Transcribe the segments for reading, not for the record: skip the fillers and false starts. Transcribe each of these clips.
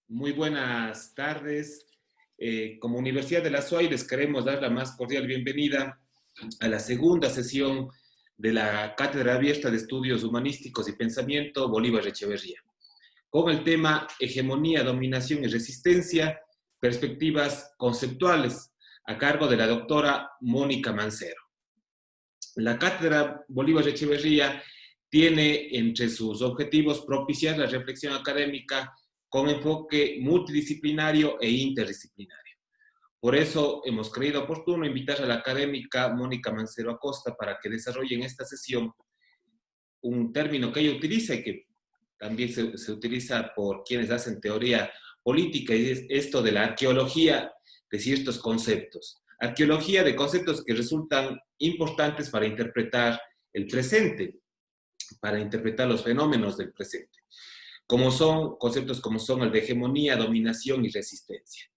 Muy buenas tardes. Como Universidad de la SUAY les queremos dar la más cordial bienvenida a la segunda sesión de la Cátedra Abierta de Estudios Humanísticos y Pensamiento Bolívar Echeverría, con el tema Hegemonía, Dominación y Resistencia, Perspectivas Conceptuales, a cargo de la doctora Mónica Mancero. La Cátedra Bolívar Echeverría tiene entre sus objetivos propiciar la reflexión académica con enfoque multidisciplinario e interdisciplinario. Por eso hemos creído oportuno invitar a la académica Mónica Mancero Acosta para que desarrolle en esta sesión un término que ella utiliza y que también se utiliza por quienes hacen teoría política, y es esto de la arqueología de ciertos conceptos. Arqueología de conceptos que resultan importantes para interpretar el presente, para interpretar los fenómenos del presente, como son conceptos como son el de hegemonía, dominación y resistencia.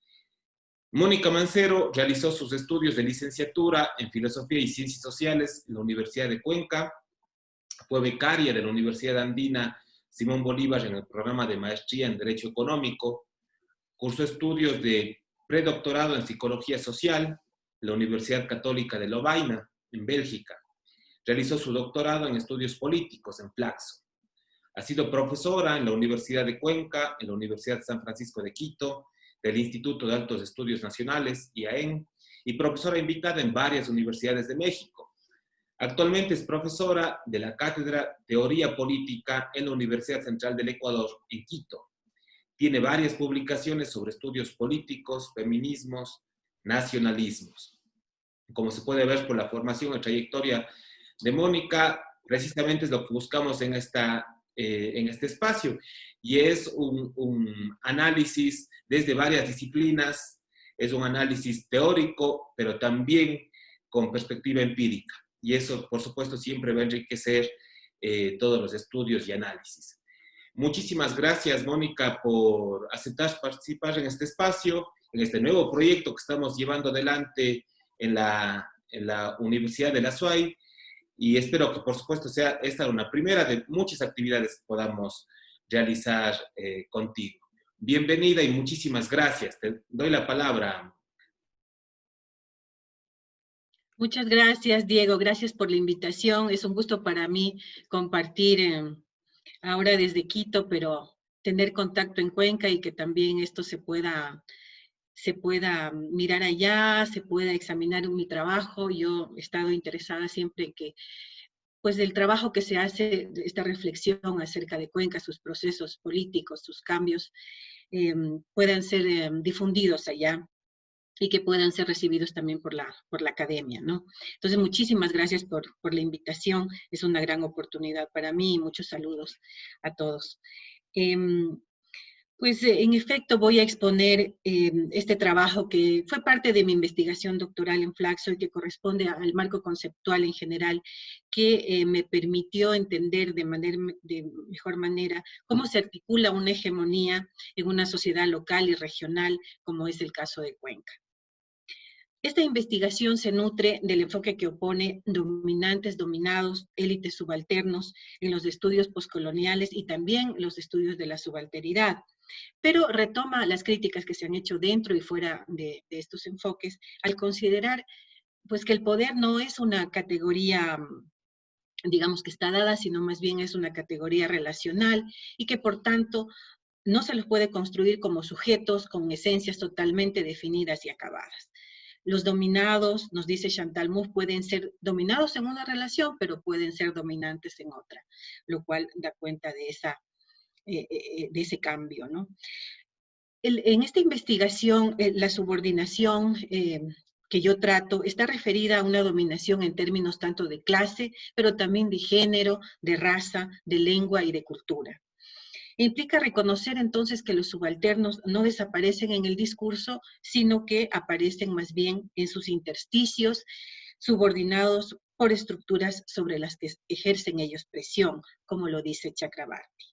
Mónica Mancero realizó sus estudios de licenciatura en Filosofía y Ciencias Sociales en la Universidad de Cuenca, fue becaria de la Universidad Andina Simón Bolívar en el programa de maestría en Derecho Económico, cursó estudios de predoctorado en Psicología Social en la Universidad Católica de Lovaina, en Bélgica. Realizó su doctorado en Estudios Políticos en Flaxo. Ha sido profesora en la Universidad de Cuenca, en la Universidad San Francisco de Quito, del Instituto de Altos Estudios Nacionales, IAEN, y profesora invitada en varias universidades de México. Actualmente es profesora de la Cátedra Teoría Política en la Universidad Central del Ecuador, en Quito. Tiene varias publicaciones sobre estudios políticos, feminismos, nacionalismos. Como se puede ver por la formación y trayectoria de Mónica, precisamente es lo que buscamos en este espacio, y es un análisis desde varias disciplinas, es un análisis teórico, pero también con perspectiva empírica, y eso, por supuesto, siempre va a enriquecer todos los estudios y análisis. Muchísimas gracias, Mónica, por aceptar participar en este espacio, en este nuevo proyecto que estamos llevando adelante en la Universidad de la SUAY, y espero que, por supuesto, sea esta una primera de muchas actividades que podamos realizar contigo. Bienvenida y muchísimas gracias. Te doy la palabra. Muchas gracias, Diego. Gracias por la invitación. Es un gusto para mí compartir ahora desde Quito, pero tener contacto en Cuenca y que también esto se pueda mirar allá, se pueda examinar en mi trabajo. Yo he estado interesada siempre en que, pues, el trabajo que se hace, esta reflexión acerca de Cuenca, sus procesos políticos, sus cambios, puedan ser difundidos allá y que puedan ser recibidos también por la academia, ¿no? Entonces, muchísimas gracias por la invitación. Es una gran oportunidad para mí y muchos saludos a todos. Pues en efecto voy a exponer este trabajo que fue parte de mi investigación doctoral en Flaxo y que corresponde al marco conceptual en general que me permitió entender de mejor manera cómo se articula una hegemonía en una sociedad local y regional, como es el caso de Cuenca. Esta investigación se nutre del enfoque que opone dominantes, dominados, élites subalternos en los estudios poscoloniales y también los estudios de la subalteridad, pero retoma las críticas que se han hecho dentro y fuera de estos enfoques al considerar, pues, que el poder no es una categoría, digamos, que está dada, sino más bien es una categoría relacional y que por tanto no se los puede construir como sujetos con esencias totalmente definidas y acabadas. Los dominados, nos dice Chantal Mouffe, pueden ser dominados en una relación, pero pueden ser dominantes en otra, lo cual da cuenta de ese cambio, ¿no? En esta investigación, la subordinación que yo trato está referida a una dominación en términos tanto de clase, pero también de género, de raza, de lengua y de cultura. Implica reconocer entonces que los subalternos no desaparecen en el discurso, sino que aparecen más bien en sus intersticios, subordinados por estructuras sobre las que ejercen ellos presión, como lo dice Chakrabarty.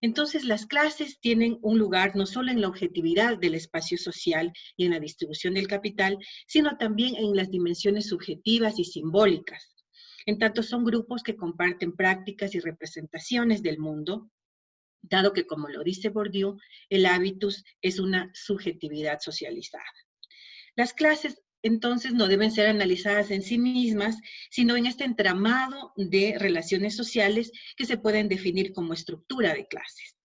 Entonces, las clases tienen un lugar no solo en la objetividad del espacio social y en la distribución del capital, sino también en las dimensiones subjetivas y simbólicas. En tanto, son grupos que comparten prácticas y representaciones del mundo, dado que, como lo dice Bourdieu, el hábitus es una subjetividad socializada. Las clases, entonces, no deben ser analizadas en sí mismas, sino en este entramado de relaciones sociales que se pueden definir como estructura de clases.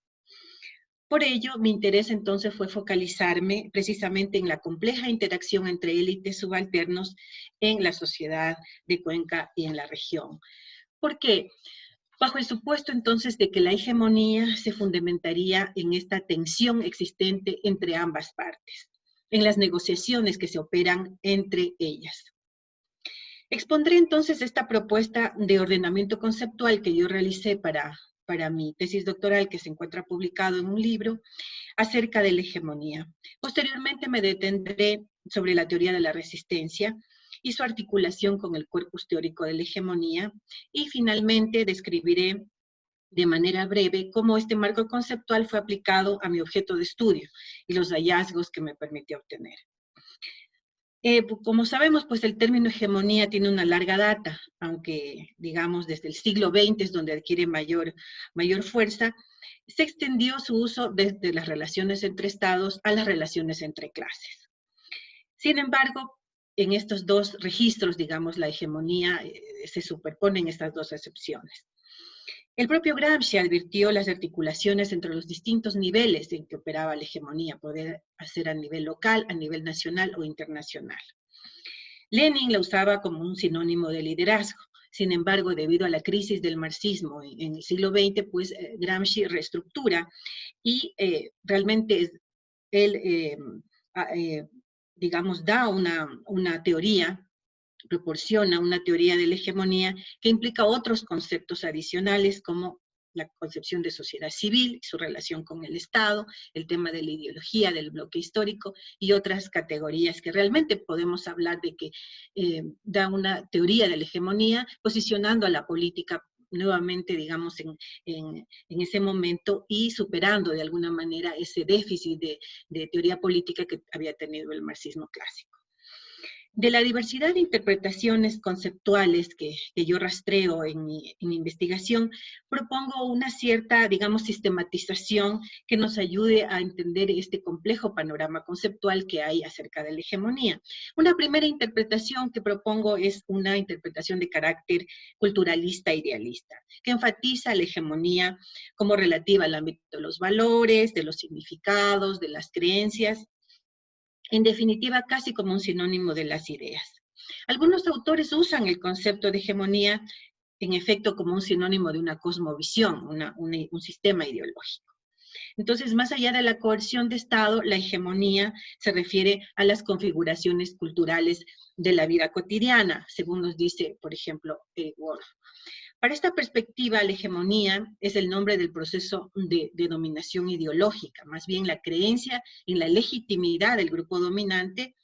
Por ello, mi interés entonces fue focalizarme precisamente en la compleja interacción entre élites subalternos en la sociedad de Cuenca y en la región. ¿Por qué? Bajo el supuesto entonces de que la hegemonía se fundamentaría en esta tensión existente entre ambas partes, en las negociaciones que se operan entre ellas. Expondré entonces esta propuesta de ordenamiento conceptual que yo realicé para mi tesis doctoral, que se encuentra publicado en un libro, acerca de la hegemonía. Posteriormente me detendré sobre la teoría de la resistencia y su articulación con el corpus teórico de la hegemonía, y finalmente describiré de manera breve cómo este marco conceptual fue aplicado a mi objeto de estudio y los hallazgos que me permitió obtener. Como sabemos, pues el término hegemonía tiene una larga data, aunque digamos desde el siglo XX es donde adquiere mayor fuerza. Se extendió su uso desde las relaciones entre estados a las relaciones entre clases. Sin embargo, en estos dos registros, digamos, la hegemonía se superponen estas dos excepciones. El propio Gramsci advirtió las articulaciones entre los distintos niveles en que operaba la hegemonía, poder hacer a nivel local, a nivel nacional o internacional. Lenin la usaba como un sinónimo de liderazgo. Sin embargo, debido a la crisis del marxismo en el siglo XX, pues Gramsci reestructura y realmente él, digamos, da una teoría, proporciona una teoría de la hegemonía que implica otros conceptos adicionales como la concepción de sociedad civil, su relación con el Estado, el tema de la ideología, del bloque histórico y otras categorías que realmente podemos hablar de que da una teoría de la hegemonía, posicionando a la política nuevamente, digamos, en ese momento y superando de alguna manera ese déficit de teoría política que había tenido el marxismo clásico. De la diversidad de interpretaciones conceptuales que yo rastreo en mi investigación, propongo una cierta, digamos, sistematización que nos ayude a entender este complejo panorama conceptual que hay acerca de la hegemonía. Una primera interpretación que propongo es una interpretación de carácter culturalista idealista, que enfatiza la hegemonía como relativa al ámbito de los valores, de los significados, de las creencias, en definitiva, casi como un sinónimo de las ideas. Algunos autores usan el concepto de hegemonía, en efecto, como un sinónimo de una cosmovisión, un sistema ideológico. Entonces, más allá de la coerción de Estado, la hegemonía se refiere a las configuraciones culturales de la vida cotidiana, según nos dice, por ejemplo, Wolff. Para esta perspectiva, la hegemonía es el nombre del proceso de dominación ideológica, más bien la creencia en la legitimidad del grupo dominante,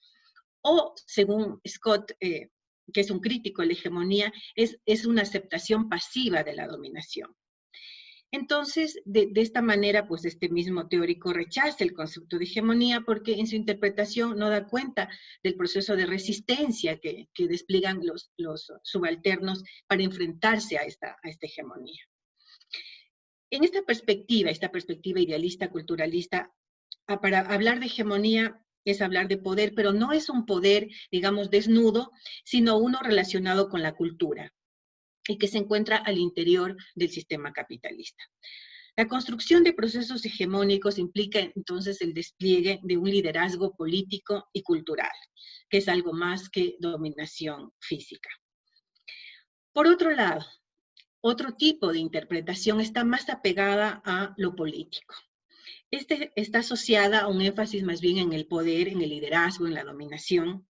o según Scott, que es un crítico de la hegemonía, es una aceptación pasiva de la dominación. Entonces, de esta manera, pues este mismo teórico rechaza el concepto de hegemonía porque en su interpretación no da cuenta del proceso de resistencia que despliegan los subalternos para enfrentarse a esta hegemonía. En esta perspectiva idealista, culturalista, para hablar de hegemonía es hablar de poder, pero no es un poder, digamos, desnudo, sino uno relacionado con la cultura y que se encuentra al interior del sistema capitalista. La construcción de procesos hegemónicos implica entonces el despliegue de un liderazgo político y cultural, que es algo más que dominación física. Por otro lado, otro tipo de interpretación está más apegada a lo político. Está asociada a un énfasis más bien en el poder, en el liderazgo, en la dominación.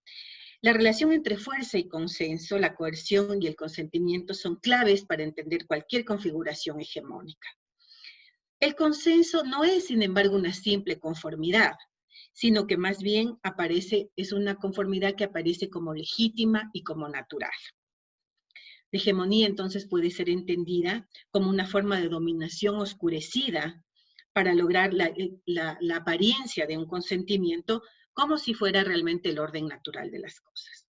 La relación entre fuerza y consenso, la coerción y el consentimiento son claves para entender cualquier configuración hegemónica. El consenso no es, sin embargo, una simple conformidad, sino que más bien es una conformidad que aparece como legítima y como natural. La hegemonía entonces puede ser entendida como una forma de dominación oscurecida para lograr la apariencia de un consentimiento como si fuera realmente el orden natural de las cosas.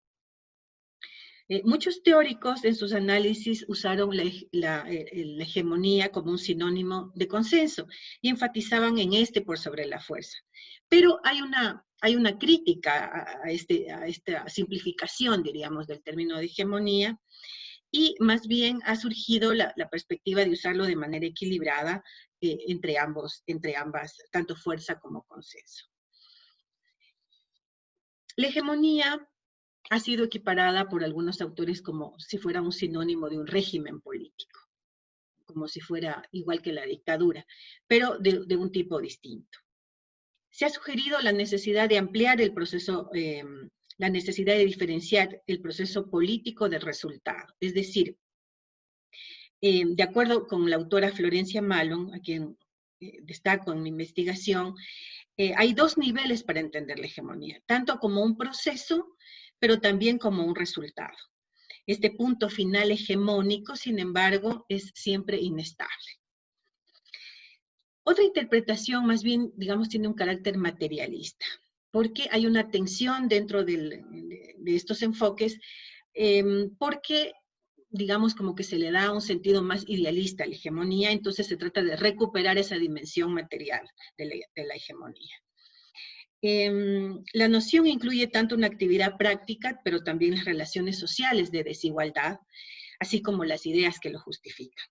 Muchos teóricos en sus análisis usaron la hegemonía como un sinónimo de consenso y enfatizaban en este por sobre la fuerza. Pero hay una crítica a esta simplificación, diríamos, del término de hegemonía, y más bien ha surgido la perspectiva de usarlo de manera equilibrada entre ambas, tanto fuerza como consenso. La hegemonía ha sido equiparada por algunos autores como si fuera un sinónimo de un régimen político, como si fuera igual que la dictadura, pero de un tipo distinto. Se ha sugerido la necesidad de ampliar el proceso, la necesidad de diferenciar el proceso político del resultado. Es decir, de acuerdo con la autora Florencia Malon, a quien destaco en mi investigación, hay dos niveles para entender la hegemonía, tanto como un proceso, pero también como un resultado. Este punto final hegemónico, sin embargo, es siempre inestable. Otra interpretación, más bien, digamos, tiene un carácter materialista, porque hay una tensión dentro de estos enfoques, porque, digamos, como que se le da un sentido más idealista a la hegemonía, entonces se trata de recuperar esa dimensión material de la hegemonía. La noción incluye tanto una actividad práctica, pero también las relaciones sociales de desigualdad, así como las ideas que lo justifican.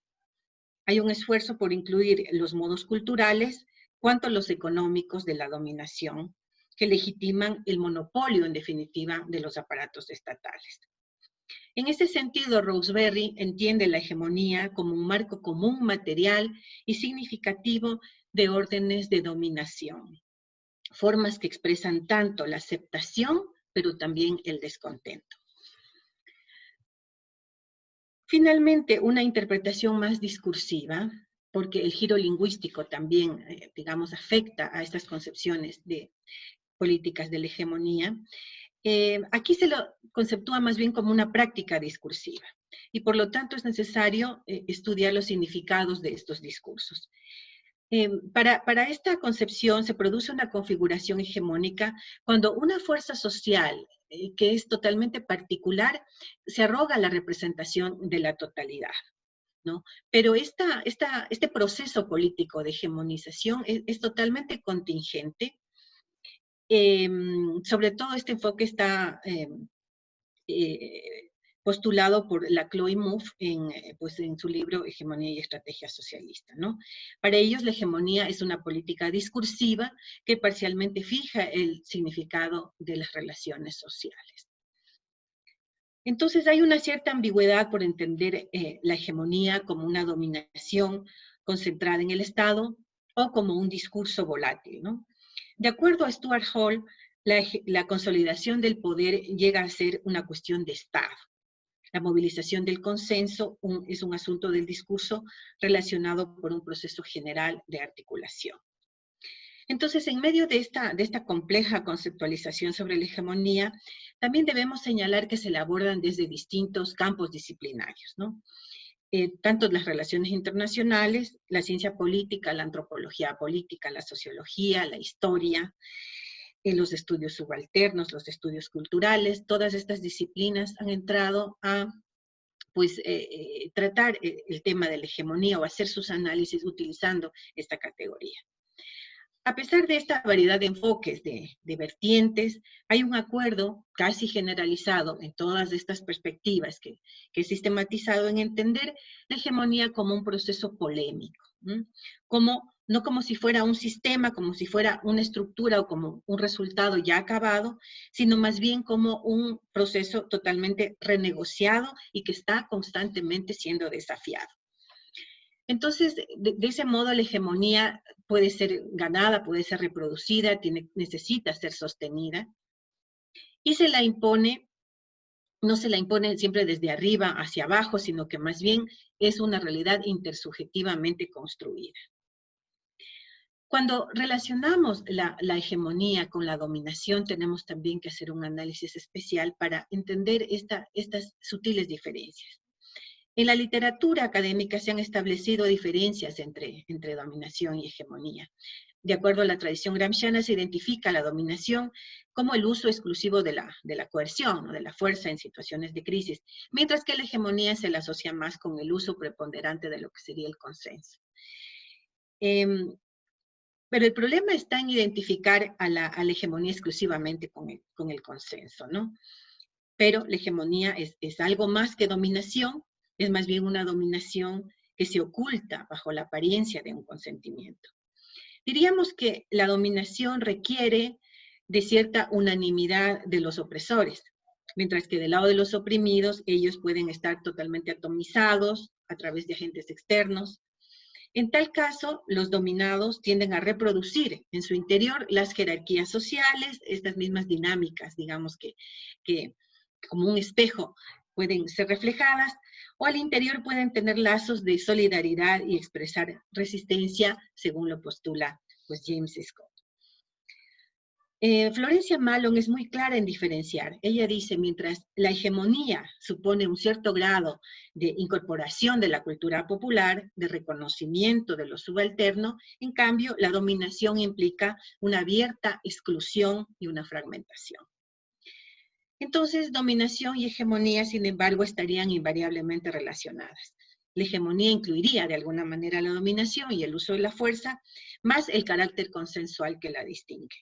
Hay un esfuerzo por incluir los modos culturales, cuanto los económicos de la dominación, que legitiman el monopolio, en definitiva, de los aparatos estatales. En ese sentido, Roseberry entiende la hegemonía como un marco común, material y significativo de órdenes de dominación, formas que expresan tanto la aceptación, pero también el descontento. Finalmente, una interpretación más discursiva, porque el giro lingüístico también, digamos, afecta a estas concepciones de políticas de la hegemonía. Aquí se lo conceptúa más bien como una práctica discursiva, y por lo tanto es necesario estudiar los significados de estos discursos. Para esta concepción se produce una configuración hegemónica cuando una fuerza social que es totalmente particular se arroga la representación de la totalidad, ¿no? Pero este proceso político de hegemonización es totalmente contingente. Sobre todo este enfoque está postulado por Laclau y Mouffe pues en su libro Hegemonía y Estrategia Socialista, ¿no? Para ellos la hegemonía es una política discursiva que parcialmente fija el significado de las relaciones sociales. Entonces hay una cierta ambigüedad por entender la hegemonía como una dominación concentrada en el Estado o como un discurso volátil, ¿no? De acuerdo a Stuart Hall, la consolidación del poder llega a ser una cuestión de Estado. La movilización del consenso es un asunto del discurso relacionado por un proceso general de articulación. Entonces, en medio de esta compleja conceptualización sobre la hegemonía, también debemos señalar que se la abordan desde distintos campos disciplinarios, ¿no? Tanto las relaciones internacionales, la ciencia política, la antropología política, la sociología, la historia, los estudios subalternos, los estudios culturales, todas estas disciplinas han entrado a pues, tratar el tema de la hegemonía o hacer sus análisis utilizando esta categoría. A pesar de esta variedad de enfoques, de vertientes, hay un acuerdo casi generalizado en todas estas perspectivas que he sistematizado en entender la hegemonía como un proceso polémico, no como si fuera un sistema, como si fuera una estructura o como un resultado ya acabado, sino más bien como un proceso totalmente renegociado y que está constantemente siendo desafiado. Entonces, de ese modo, la hegemonía puede ser ganada, puede ser reproducida, necesita ser sostenida, y se la impone, no se la impone siempre desde arriba hacia abajo, sino que más bien es una realidad intersubjetivamente construida. Cuando relacionamos la hegemonía con la dominación, tenemos también que hacer un análisis especial para entender estas sutiles diferencias. En la literatura académica se han establecido diferencias entre dominación y hegemonía. De acuerdo a la tradición gramsciana, se identifica la dominación como el uso exclusivo de la coerción, ¿no?, de la fuerza en situaciones de crisis, mientras que la hegemonía se la asocia más con el uso preponderante de lo que sería el consenso. Pero el problema está en identificar a la hegemonía exclusivamente con el consenso, ¿no? Pero la hegemonía es algo más que dominación, es más bien una dominación que se oculta bajo la apariencia de un consentimiento. Diríamos que la dominación requiere de cierta unanimidad de los opresores, mientras que del lado de los oprimidos, ellos pueden estar totalmente atomizados a través de agentes externos. En tal caso, los dominados tienden a reproducir en su interior las jerarquías sociales, estas mismas dinámicas, digamos que como un espejo pueden ser reflejadas, o al interior pueden tener lazos de solidaridad y expresar resistencia, según lo postula pues, James Scott. Florencia Mallon es muy clara en diferenciar. Ella dice, mientras la hegemonía supone un cierto grado de incorporación de la cultura popular, de reconocimiento de lo subalterno, en cambio, la dominación implica una abierta exclusión y una fragmentación. Entonces, dominación y hegemonía, sin embargo, estarían invariablemente relacionadas. La hegemonía incluiría de alguna manera la dominación y el uso de la fuerza, más el carácter consensual que la distingue.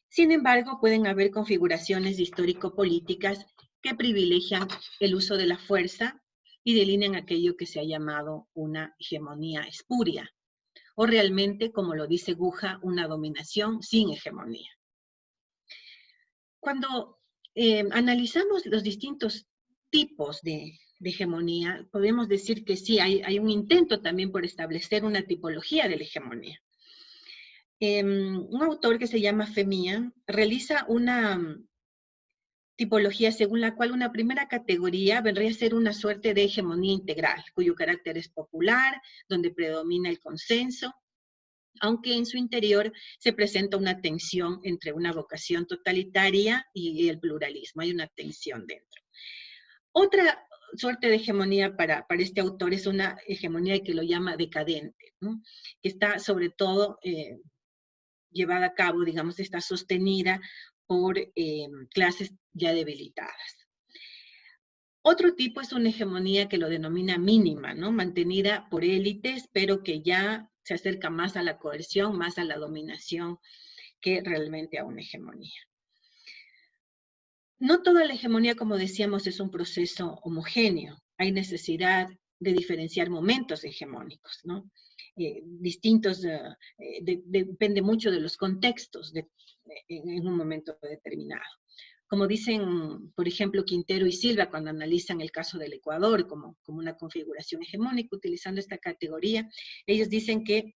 Sin embargo, pueden haber configuraciones histórico-políticas que privilegian el uso de la fuerza y delinean aquello que se ha llamado una hegemonía espuria, o realmente, como lo dice Guja, una dominación sin hegemonía. Cuando analizamos los distintos tipos de hegemonía, podemos decir que sí, hay un intento también por establecer una tipología de la hegemonía. Un autor que se llama Femia realiza una tipología según la cual una primera categoría vendría a ser una suerte de hegemonía integral, cuyo carácter es popular, donde predomina el consenso, aunque en su interior se presenta una tensión entre una vocación totalitaria y el pluralismo, hay una tensión dentro. Otra suerte de hegemonía para este autor es una hegemonía que lo llama decadente, ¿no?, que está sobre todo llevada a cabo, digamos, está sostenida por clases ya debilitadas. Otro tipo es una hegemonía que lo denomina mínima, ¿no?, mantenida por élites, pero que ya se acerca más a la coerción, más a la dominación que realmente a una hegemonía. No toda la hegemonía, como decíamos, es un proceso homogéneo. Hay necesidad de diferenciar momentos hegemónicos, ¿no? Depende mucho de los contextos en un momento determinado. Como dicen, por ejemplo, Quintero y Silva, cuando analizan el caso del Ecuador como una configuración hegemónica, utilizando esta categoría, ellos dicen que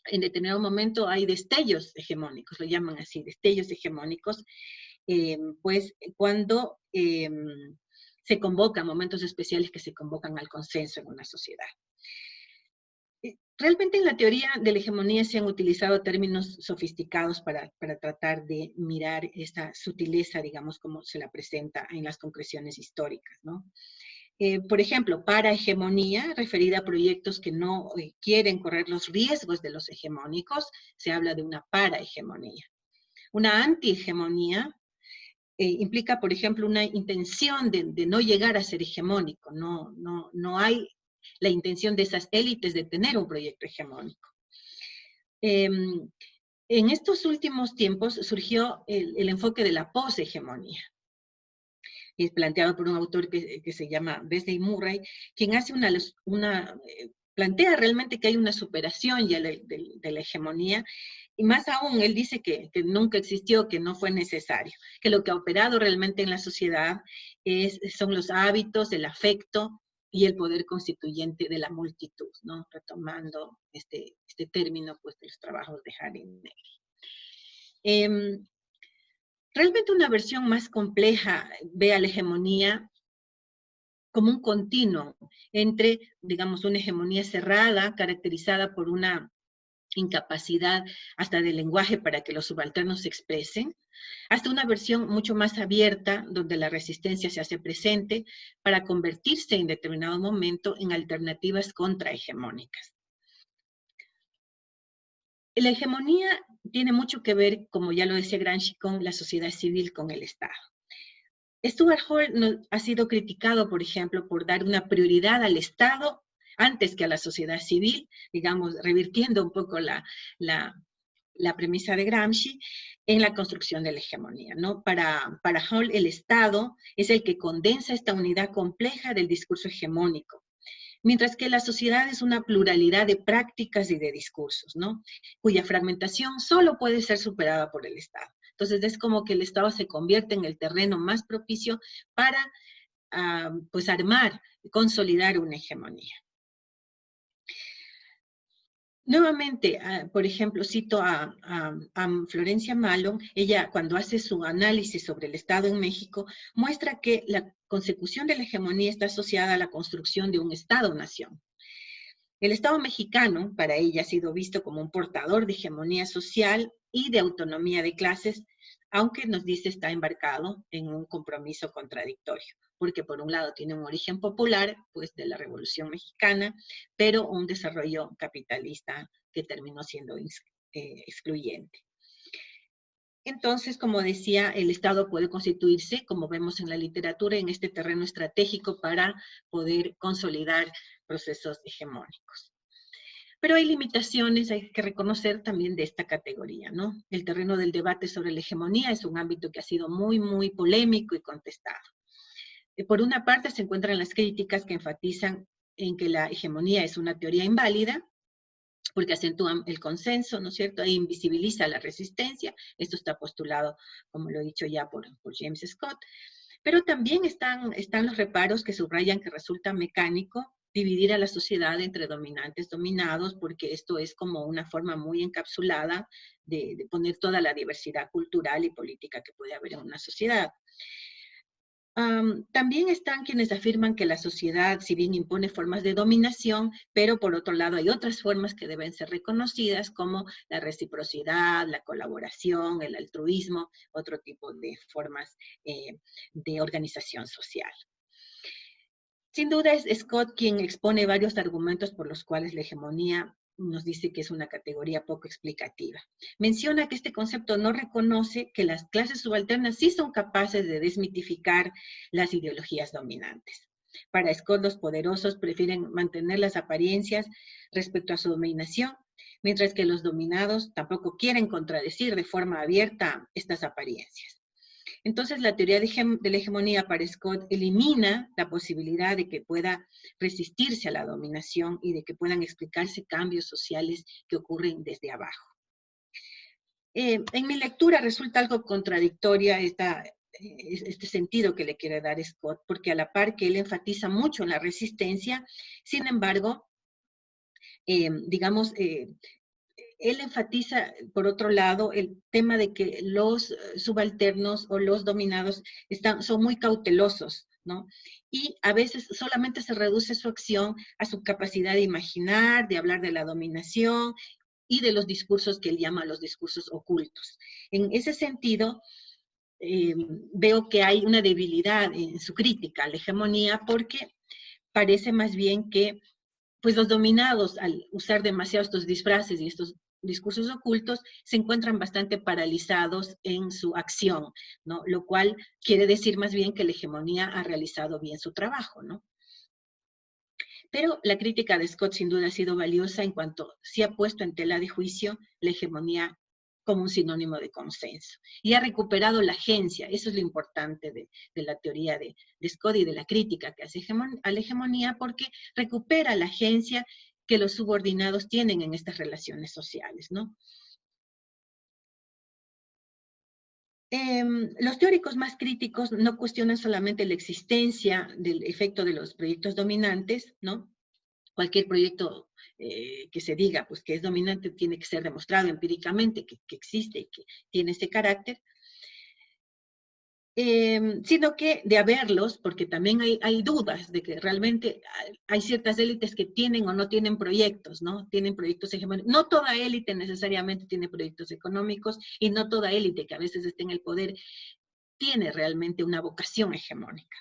en determinado momento hay destellos hegemónicos, lo llaman así, destellos hegemónicos, pues cuando se convocan, momentos especiales que se convocan al consenso en una sociedad. Realmente en la teoría de la hegemonía se han utilizado términos sofisticados para tratar de mirar esta sutileza, digamos, como se la presenta en las concreciones históricas, ¿no? Por ejemplo, parahegemonía, referida a proyectos que no quieren correr los riesgos de los hegemónicos, se habla de una parahegemonía. Una antihegemonía implica, por ejemplo, una intención de no llegar a ser hegemónico, no hay la intención de esas élites de tener un proyecto hegemónico. En estos últimos tiempos surgió el enfoque de la poshegemonía, planteado por un autor que se llama Beasley Murray, quien hace plantea realmente que hay una superación ya de la hegemonía, y más aún, él dice que nunca existió, que no fue necesario, que lo que ha operado realmente en la sociedad son los hábitos, el afecto y el poder constituyente de la multitud, ¿no? Retomando este término pues, de los trabajos de Harry Negri. Realmente una versión más compleja ve a la hegemonía como un continuo entre, digamos, una hegemonía cerrada, caracterizada por una incapacidad hasta del lenguaje para que los subalternos se expresen, hasta una versión mucho más abierta, donde la resistencia se hace presente para convertirse en determinado momento en alternativas contrahegemónicas. La hegemonía tiene mucho que ver, como ya lo decía Gramsci, con la sociedad civil, con el Estado. Stuart Hall ha sido criticado, por ejemplo, por dar una prioridad al Estado antes que a la sociedad civil, digamos, revirtiendo un poco la premisa de Gramsci en la construcción de la hegemonía, ¿no? Para Hall, el Estado es el que condensa esta unidad compleja del discurso hegemónico, mientras que la sociedad es una pluralidad de prácticas y de discursos, ¿no? Cuya fragmentación solo puede ser superada por el Estado. Entonces es como que el Estado se convierte en el terreno más propicio para pues armar, consolidar una hegemonía. Nuevamente, por ejemplo, cito a Florencia Malon. Ella, cuando hace su análisis sobre el Estado en México, muestra que la consecución de la hegemonía está asociada a la construcción de un Estado-nación. El Estado mexicano, para ella, ha sido visto como un portador de hegemonía social y de autonomía de clases, aunque nos dice está embarcado en un compromiso contradictorio, porque por un lado tiene un origen popular, pues de la Revolución Mexicana, pero un desarrollo capitalista que terminó siendo excluyente. Entonces, como decía, el Estado puede constituirse, como vemos en la literatura, en este terreno estratégico para poder consolidar procesos hegemónicos. Pero hay limitaciones, hay que reconocer también de esta categoría, ¿no? El terreno del debate sobre la hegemonía es un ámbito que ha sido muy, muy polémico y contestado. Por una parte se encuentran las críticas que enfatizan en que la hegemonía es una teoría inválida, porque acentúa el consenso, ¿no es cierto? E invisibiliza la resistencia. Esto está postulado, como lo he dicho ya, por James Scott. Pero también están los reparos que subrayan que resulta mecánico dividir a la sociedad entre dominantes, dominados, porque esto es como una forma muy encapsulada de poner toda la diversidad cultural y política que puede haber en una sociedad. También están quienes afirman que la sociedad, si bien impone formas de dominación, pero por otro lado hay otras formas que deben ser reconocidas, como la reciprocidad, la colaboración, el altruismo, otro tipo de formas de organización social. Sin duda es Scott quien expone varios argumentos por los cuales la hegemonía nos dice que es una categoría poco explicativa. Menciona que este concepto no reconoce que las clases subalternas sí son capaces de desmitificar las ideologías dominantes. Para Scott, los poderosos prefieren mantener las apariencias respecto a su dominación, mientras que los dominados tampoco quieren contradecir de forma abierta estas apariencias. Entonces, la teoría de la hegemonía para Scott elimina la posibilidad de que pueda resistirse a la dominación y de que puedan explicarse cambios sociales que ocurren desde abajo. En mi lectura resulta algo contradictoria este sentido que le quiere dar Scott, porque a la par que él enfatiza mucho en la resistencia, sin embargo, él enfatiza, por otro lado, el tema de que los subalternos o los dominados son muy cautelosos, ¿no? Y a veces solamente se reduce su acción a su capacidad de imaginar, de hablar de la dominación y de los discursos que él llama los discursos ocultos. En ese sentido, veo que hay una debilidad en su crítica a la hegemonía porque parece más bien que pues los dominados, al usar demasiado estos disfraces y estos discursos ocultos, se encuentran bastante paralizados en su acción, ¿no? Lo cual quiere decir más bien que la hegemonía ha realizado bien su trabajo, ¿no? Pero la crítica de Scott sin duda ha sido valiosa en cuanto sí ha puesto en tela de juicio la hegemonía como un sinónimo de consenso. Y ha recuperado la agencia, eso es lo importante de la teoría de Scott y de la crítica que hace a la hegemonía, porque recupera la agencia que los subordinados tienen en estas relaciones sociales, ¿no? Los teóricos más críticos no cuestionan solamente la existencia del efecto de los proyectos dominantes, ¿no? Cualquier proyecto que se diga pues, que es dominante tiene que ser demostrado empíricamente que existe y que tiene ese carácter, sino que de haberlos, porque también hay dudas de que realmente hay ciertas élites que tienen o no tienen proyectos, ¿no? Tienen proyectos hegemónicos. No toda élite necesariamente tiene proyectos económicos y no toda élite que a veces está en el poder tiene realmente una vocación hegemónica.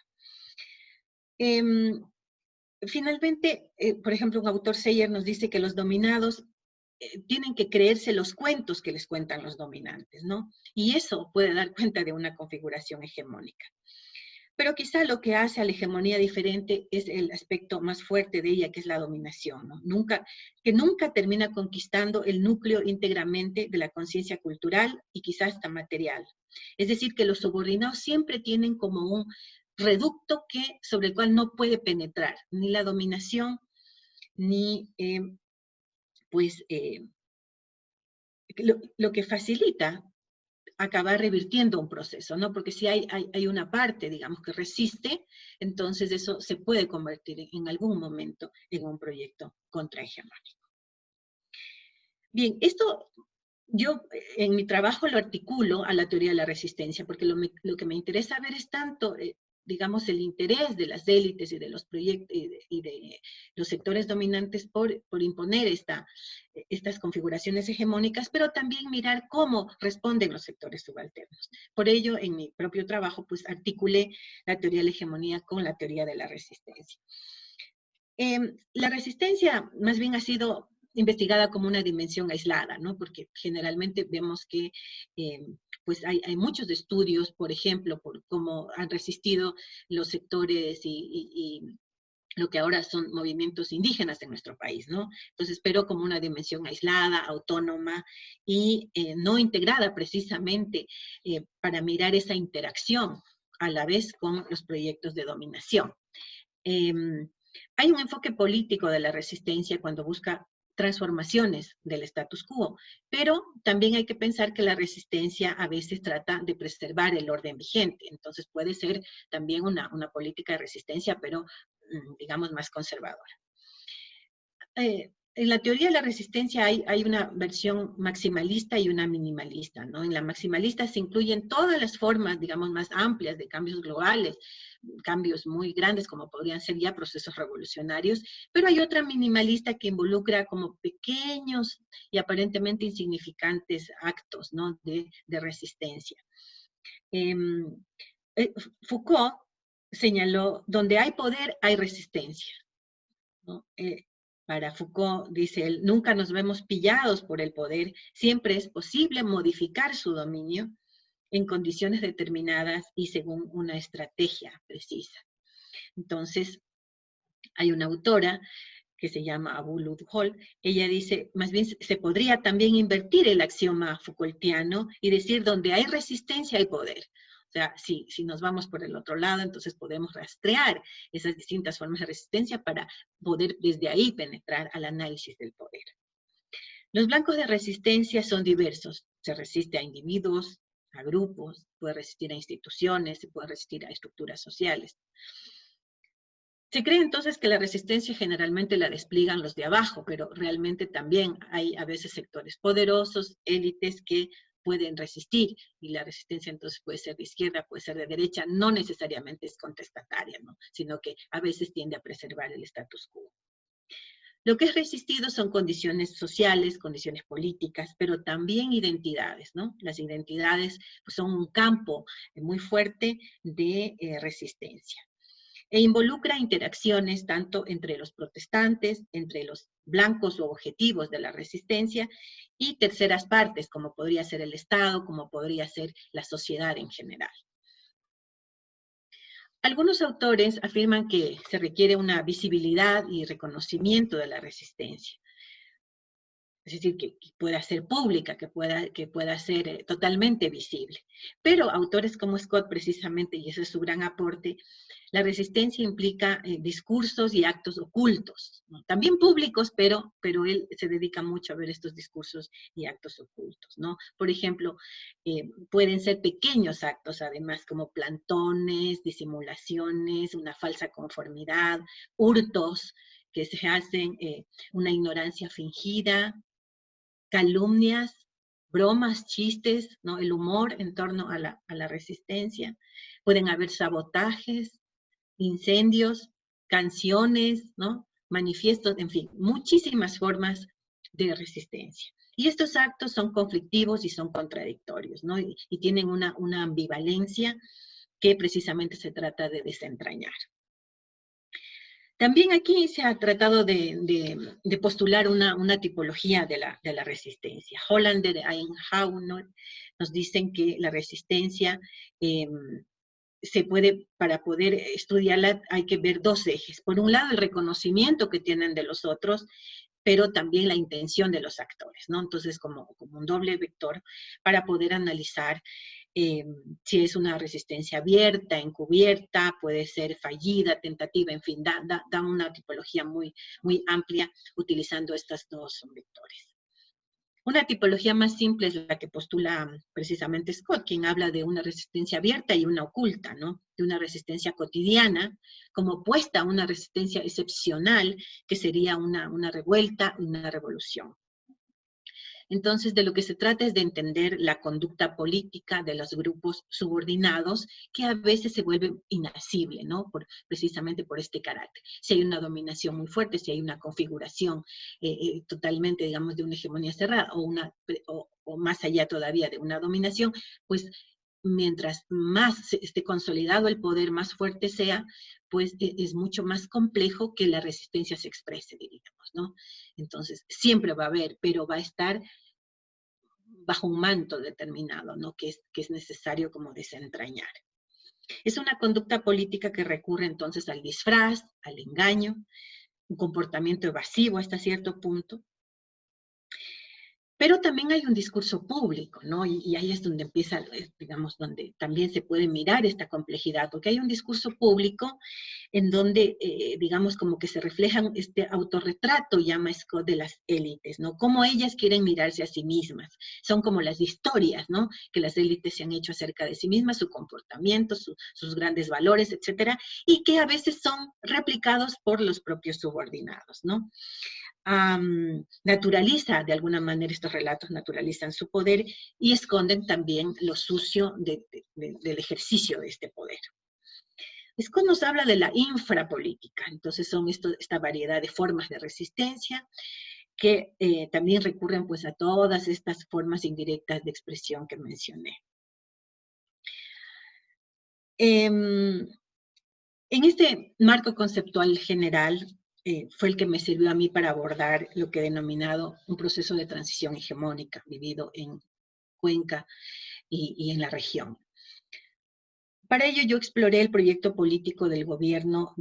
Finalmente, por ejemplo, un autor, Seyer, nos dice que los dominados tienen que creerse los cuentos que les cuentan los dominantes, ¿no? Y eso puede dar cuenta de una configuración hegemónica. Pero quizá lo que hace a la hegemonía diferente es el aspecto más fuerte de ella, que es la dominación, ¿no? Que nunca termina conquistando el núcleo íntegramente de la conciencia cultural y quizás hasta material. Es decir, que los subordinados siempre tienen como un reducto sobre el cual no puede penetrar ni la dominación, ni lo que facilita acabar revirtiendo un proceso, ¿no? Porque si hay una parte, digamos, que resiste, entonces eso se puede convertir en algún momento en un proyecto contrahegemónico. Bien, esto yo en mi trabajo lo articulo a la teoría de la resistencia, porque lo que me interesa ver es tanto, digamos, el interés de las élites y de los proyectos y de los sectores dominantes por imponer estas configuraciones hegemónicas, pero también mirar cómo responden los sectores subalternos. Por ello, en mi propio trabajo, pues articulé la teoría de la hegemonía con la teoría de la resistencia. La resistencia más bien ha sido investigada como una dimensión aislada, ¿no? Porque generalmente vemos que pues hay muchos estudios, por ejemplo, por cómo han resistido los sectores y lo que ahora son movimientos indígenas en nuestro país, ¿no? Entonces, pero como una dimensión aislada, autónoma y no integrada precisamente para mirar esa interacción a la vez con los proyectos de dominación. Hay un enfoque político de la resistencia cuando busca transformaciones del status quo, pero también hay que pensar que la resistencia a veces trata de preservar el orden vigente, entonces puede ser también una política de resistencia, pero digamos más conservadora. En la teoría de la resistencia hay una versión maximalista y una minimalista, ¿no? En la maximalista se incluyen todas las formas, digamos, más amplias de cambios globales, cambios muy grandes como podrían ser ya procesos revolucionarios, pero hay otra minimalista que involucra como pequeños y aparentemente insignificantes actos, ¿no? de resistencia. Foucault señaló, donde hay poder hay resistencia, ¿no? Para Foucault, dice él, nunca nos vemos pillados por el poder, siempre es posible modificar su dominio en condiciones determinadas y según una estrategia precisa. Entonces, hay una autora que se llama Abu Ludhol, ella dice, más bien se podría también invertir el axioma Foucaultiano y decir, donde hay resistencia hay poder. O sea, si nos vamos por el otro lado, entonces podemos rastrear esas distintas formas de resistencia para poder desde ahí penetrar al análisis del poder. Los blancos de resistencia son diversos. Se resiste a individuos, a grupos, puede resistir a instituciones, se puede resistir a estructuras sociales. Se cree entonces que la resistencia generalmente la despliegan los de abajo, pero realmente también hay a veces sectores poderosos, élites que pueden resistir, y la resistencia entonces puede ser de izquierda, puede ser de derecha, no necesariamente es contestataria, ¿no? Sino que a veces tiende a preservar el status quo. Lo que es resistido son condiciones sociales, condiciones políticas, pero también identidades, ¿no? Las identidades pues, son un campo muy fuerte de resistencia. E involucra interacciones tanto entre los protestantes, entre los blancos o objetivos de la resistencia y terceras partes, como podría ser el Estado, como podría ser la sociedad en general. Algunos autores afirman que se requiere una visibilidad y reconocimiento de la resistencia. Es decir, que pueda ser pública, que pueda ser totalmente visible. Pero autores como Scott, precisamente, y ese es su gran aporte, la resistencia implica discursos y actos ocultos, ¿no? También públicos, pero él se dedica mucho a ver estos discursos y actos ocultos, ¿no? Por ejemplo, pueden ser pequeños actos, además, como plantones, disimulaciones, una falsa conformidad, hurtos que se hacen, una ignorancia fingida, calumnias, bromas, chistes, ¿no? El humor en torno a la resistencia. Pueden haber sabotajes, incendios, canciones, ¿no? Manifiestos, en fin, muchísimas formas de resistencia. Y estos actos son conflictivos y son contradictorios, ¿no? Y tienen una ambivalencia que precisamente se trata de desentrañar. También aquí se ha tratado de postular una tipología de la resistencia. Hollander y Eisenhower nos dicen que la resistencia se puede, para poder estudiarla, hay que ver dos ejes. Por un lado, el reconocimiento que tienen de los otros, pero también la intención de los actores, ¿no? Entonces, como un doble vector para poder analizar si es una resistencia abierta, encubierta, puede ser fallida, tentativa, en fin, da una tipología muy, muy amplia utilizando estos dos vectores. Una tipología más simple es la que postula precisamente Scott, quien habla de una resistencia abierta y una oculta, ¿no? De una resistencia cotidiana, como opuesta a una resistencia excepcional, que sería una revuelta y una revolución. Entonces, de lo que se trata es de entender la conducta política de los grupos subordinados, que a veces se vuelve inasible, ¿no? Precisamente por este carácter. Si hay una dominación muy fuerte, si hay una configuración totalmente, digamos, de una hegemonía cerrada, o más allá todavía de una dominación, pues mientras más esté consolidado el poder, más fuerte sea, pues es mucho más complejo que la resistencia se exprese, diríamos, ¿no? Entonces, siempre va a haber, pero va a estar bajo un manto determinado, ¿no? Que es necesario como desentrañar. Es una conducta política que recurre entonces al disfraz, al engaño, un comportamiento evasivo hasta cierto punto, pero también hay un discurso público, ¿no? Y ahí es donde empieza, digamos, donde también se puede mirar esta complejidad, porque hay un discurso público en donde, digamos, como que se refleja este autorretrato, llama Scott, de las élites, ¿no? Cómo ellas quieren mirarse a sí mismas. Son como las historias, ¿no? Que las élites se han hecho acerca de sí mismas, su comportamiento, sus grandes valores, etcétera, y que a veces son replicados por los propios subordinados, ¿no? Naturaliza de alguna manera, estos relatos naturalizan su poder y esconden también lo sucio del ejercicio de este poder. Scott nos habla de la infrapolítica, entonces son esta variedad de formas de resistencia que también recurren pues a todas estas formas indirectas de expresión que mencioné. En este marco conceptual general fue el que me sirvió a mí para abordar lo que he denominado un proceso de transición hegemónica vivido en Cuenca y en la región. Para ello yo exploré el proyecto político del gobierno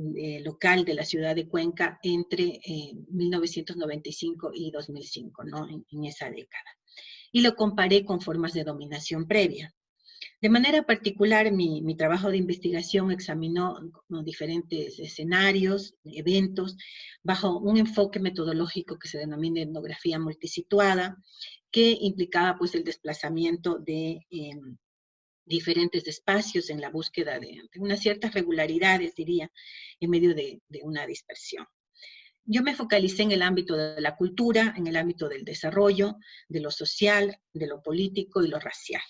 local de la ciudad de Cuenca entre 1995 y 2005, ¿no? En esa década. Y lo comparé con formas de dominación previa. De manera particular, mi trabajo de investigación examinó diferentes escenarios, eventos, bajo un enfoque metodológico que se denomina etnografía multisituada, que implicaba pues el desplazamiento de diferentes espacios en la búsqueda de unas ciertas regularidades, diría, en medio de una dispersión. Yo me focalicé en el ámbito de la cultura, en el ámbito del desarrollo, de lo social, de lo político y lo racial.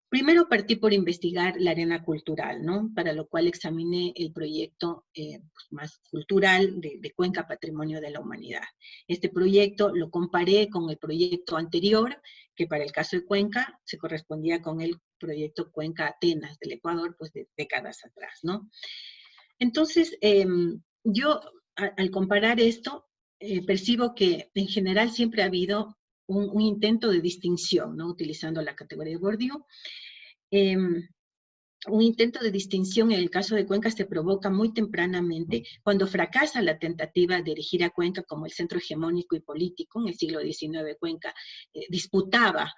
Primero partí por investigar la arena cultural, ¿no? Para lo cual examiné el proyecto pues más cultural de Cuenca Patrimonio de la Humanidad. Este proyecto lo comparé con el proyecto anterior, que para el caso de Cuenca se correspondía con el proyecto Cuenca Atenas del Ecuador, pues de décadas atrás, ¿no? Entonces, yo al comparar esto, percibo que en general siempre ha habido un intento de distinción, ¿no? Utilizando la categoría de Bourdieu. Un intento de distinción en el caso de Cuenca se provoca muy tempranamente cuando fracasa la tentativa de erigir a Cuenca como el centro hegemónico y político. En el siglo XIX Cuenca disputaba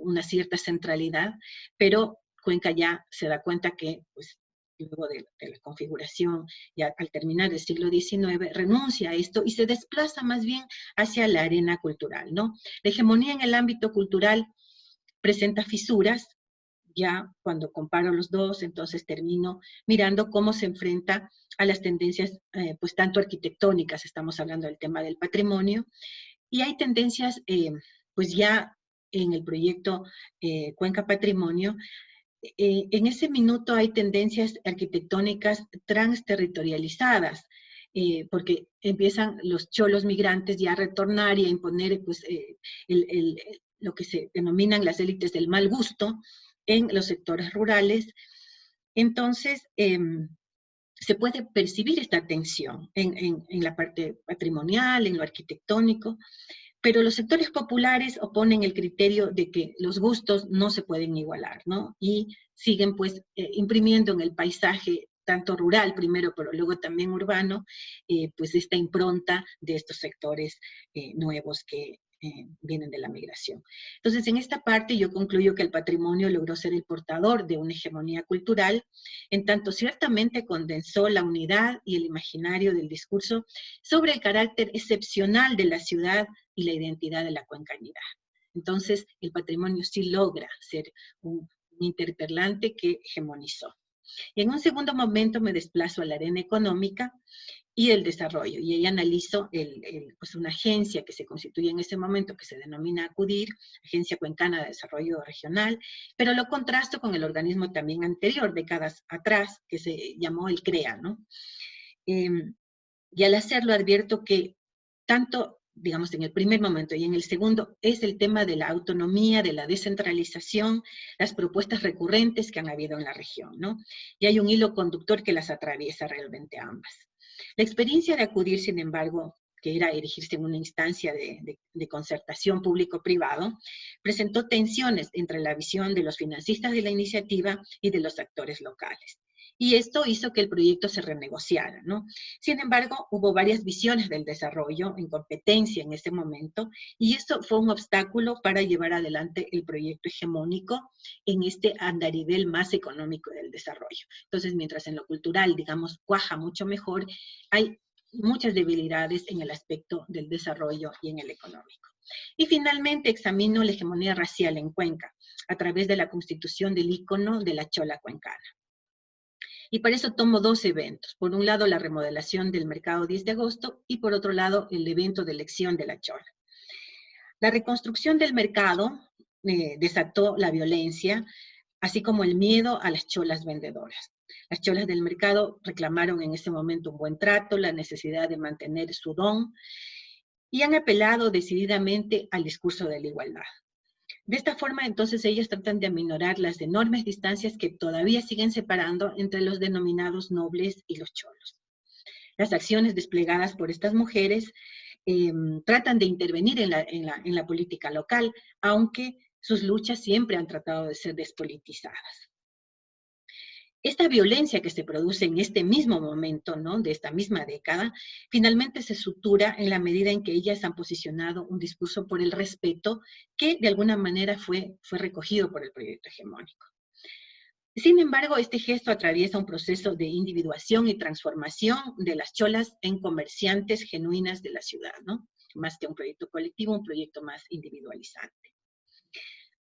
una cierta centralidad, pero Cuenca ya se da cuenta que pues, luego de la configuración, ya al terminar el siglo XIX, renuncia a esto y se desplaza más bien hacia la arena cultural, ¿no? La hegemonía en el ámbito cultural presenta fisuras. Ya cuando comparo los dos, entonces termino mirando cómo se enfrenta a las tendencias, pues tanto arquitectónicas, estamos hablando del tema del patrimonio, y hay tendencias, pues ya en el proyecto Cuenca Patrimonio, en ese minuto hay tendencias arquitectónicas transterritorializadas, porque empiezan los cholos migrantes ya a retornar y a imponer pues, lo que se denominan las élites del mal gusto en los sectores rurales. Entonces, se puede percibir esta tensión en la parte patrimonial, en lo arquitectónico, pero los sectores populares oponen el criterio de que los gustos no se pueden igualar, ¿no? Y siguen pues imprimiendo en el paisaje, tanto rural primero, pero luego también urbano, pues esta impronta de estos sectores nuevos que vienen de la migración. Entonces, en esta parte yo concluyo que el patrimonio logró ser el portador de una hegemonía cultural, en tanto ciertamente condensó la unidad y el imaginario del discurso sobre el carácter excepcional de la ciudad y la identidad de la cuencanidad. Entonces, el patrimonio sí logra ser un interpelante que hegemonizó. Y en un segundo momento me desplazo a la arena económica y el desarrollo, y ahí analizo pues una agencia que se constituye en ese momento, que se denomina ACUDIR, Agencia Cuencana de Desarrollo Regional, pero lo contrasto con el organismo también anterior, décadas atrás, que se llamó el CREA, ¿no? Y al hacerlo advierto que tanto, digamos, en el primer momento y en el segundo, es el tema de la autonomía, de la descentralización, las propuestas recurrentes que han habido en la región, ¿no? Y hay un hilo conductor que las atraviesa realmente ambas. La experiencia de ACUDIR, sin embargo, que era erigirse en una instancia de concertación público-privado, presentó tensiones entre la visión de los financistas de la iniciativa y de los actores locales. Y esto hizo que el proyecto se renegociara, ¿no? Sin embargo, hubo varias visiones del desarrollo en competencia en ese momento, y esto fue un obstáculo para llevar adelante el proyecto hegemónico en este andarivel más económico del desarrollo. Entonces, mientras en lo cultural, digamos, cuaja mucho mejor, hay muchas debilidades en el aspecto del desarrollo y en el económico. Y finalmente examino la hegemonía racial en Cuenca, a través de la constitución del ícono de la chola cuencana. Y para eso tomo dos eventos. Por un lado, la remodelación del mercado 10 de agosto y por otro lado, el evento de elección de la chola. La reconstrucción del mercado desató la violencia, así como el miedo a las cholas vendedoras. Las cholas del mercado reclamaron en ese momento un buen trato, la necesidad de mantener su don, y han apelado decididamente al discurso de la igualdad. De esta forma, entonces, ellas tratan de aminorar las enormes distancias que todavía siguen separando entre los denominados nobles y los cholos. Las acciones desplegadas por estas mujeres tratan de intervenir en la política local, aunque sus luchas siempre han tratado de ser despolitizadas. Esta violencia que se produce en este mismo momento, ¿no?, de esta misma década, finalmente se sutura en la medida en que ellas han posicionado un discurso por el respeto que de alguna manera fue recogido por el proyecto hegemónico. Sin embargo, este gesto atraviesa un proceso de individuación y transformación de las cholas en comerciantes genuinas de la ciudad, ¿no? Más que un proyecto colectivo, un proyecto más individualizante.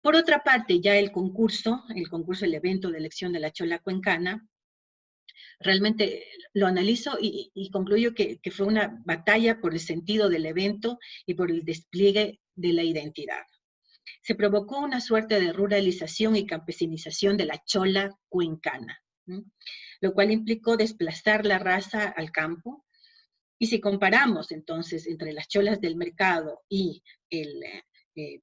Por otra parte, ya el concurso, el evento de elección de la chola cuencana, realmente lo analizo y concluyo que fue una batalla por el sentido del evento y por el despliegue de la identidad. Se provocó una suerte de ruralización y campesinización de la chola cuencana, ¿no?, lo cual implicó desplazar la raza al campo. Y si comparamos entonces entre las cholas del mercado y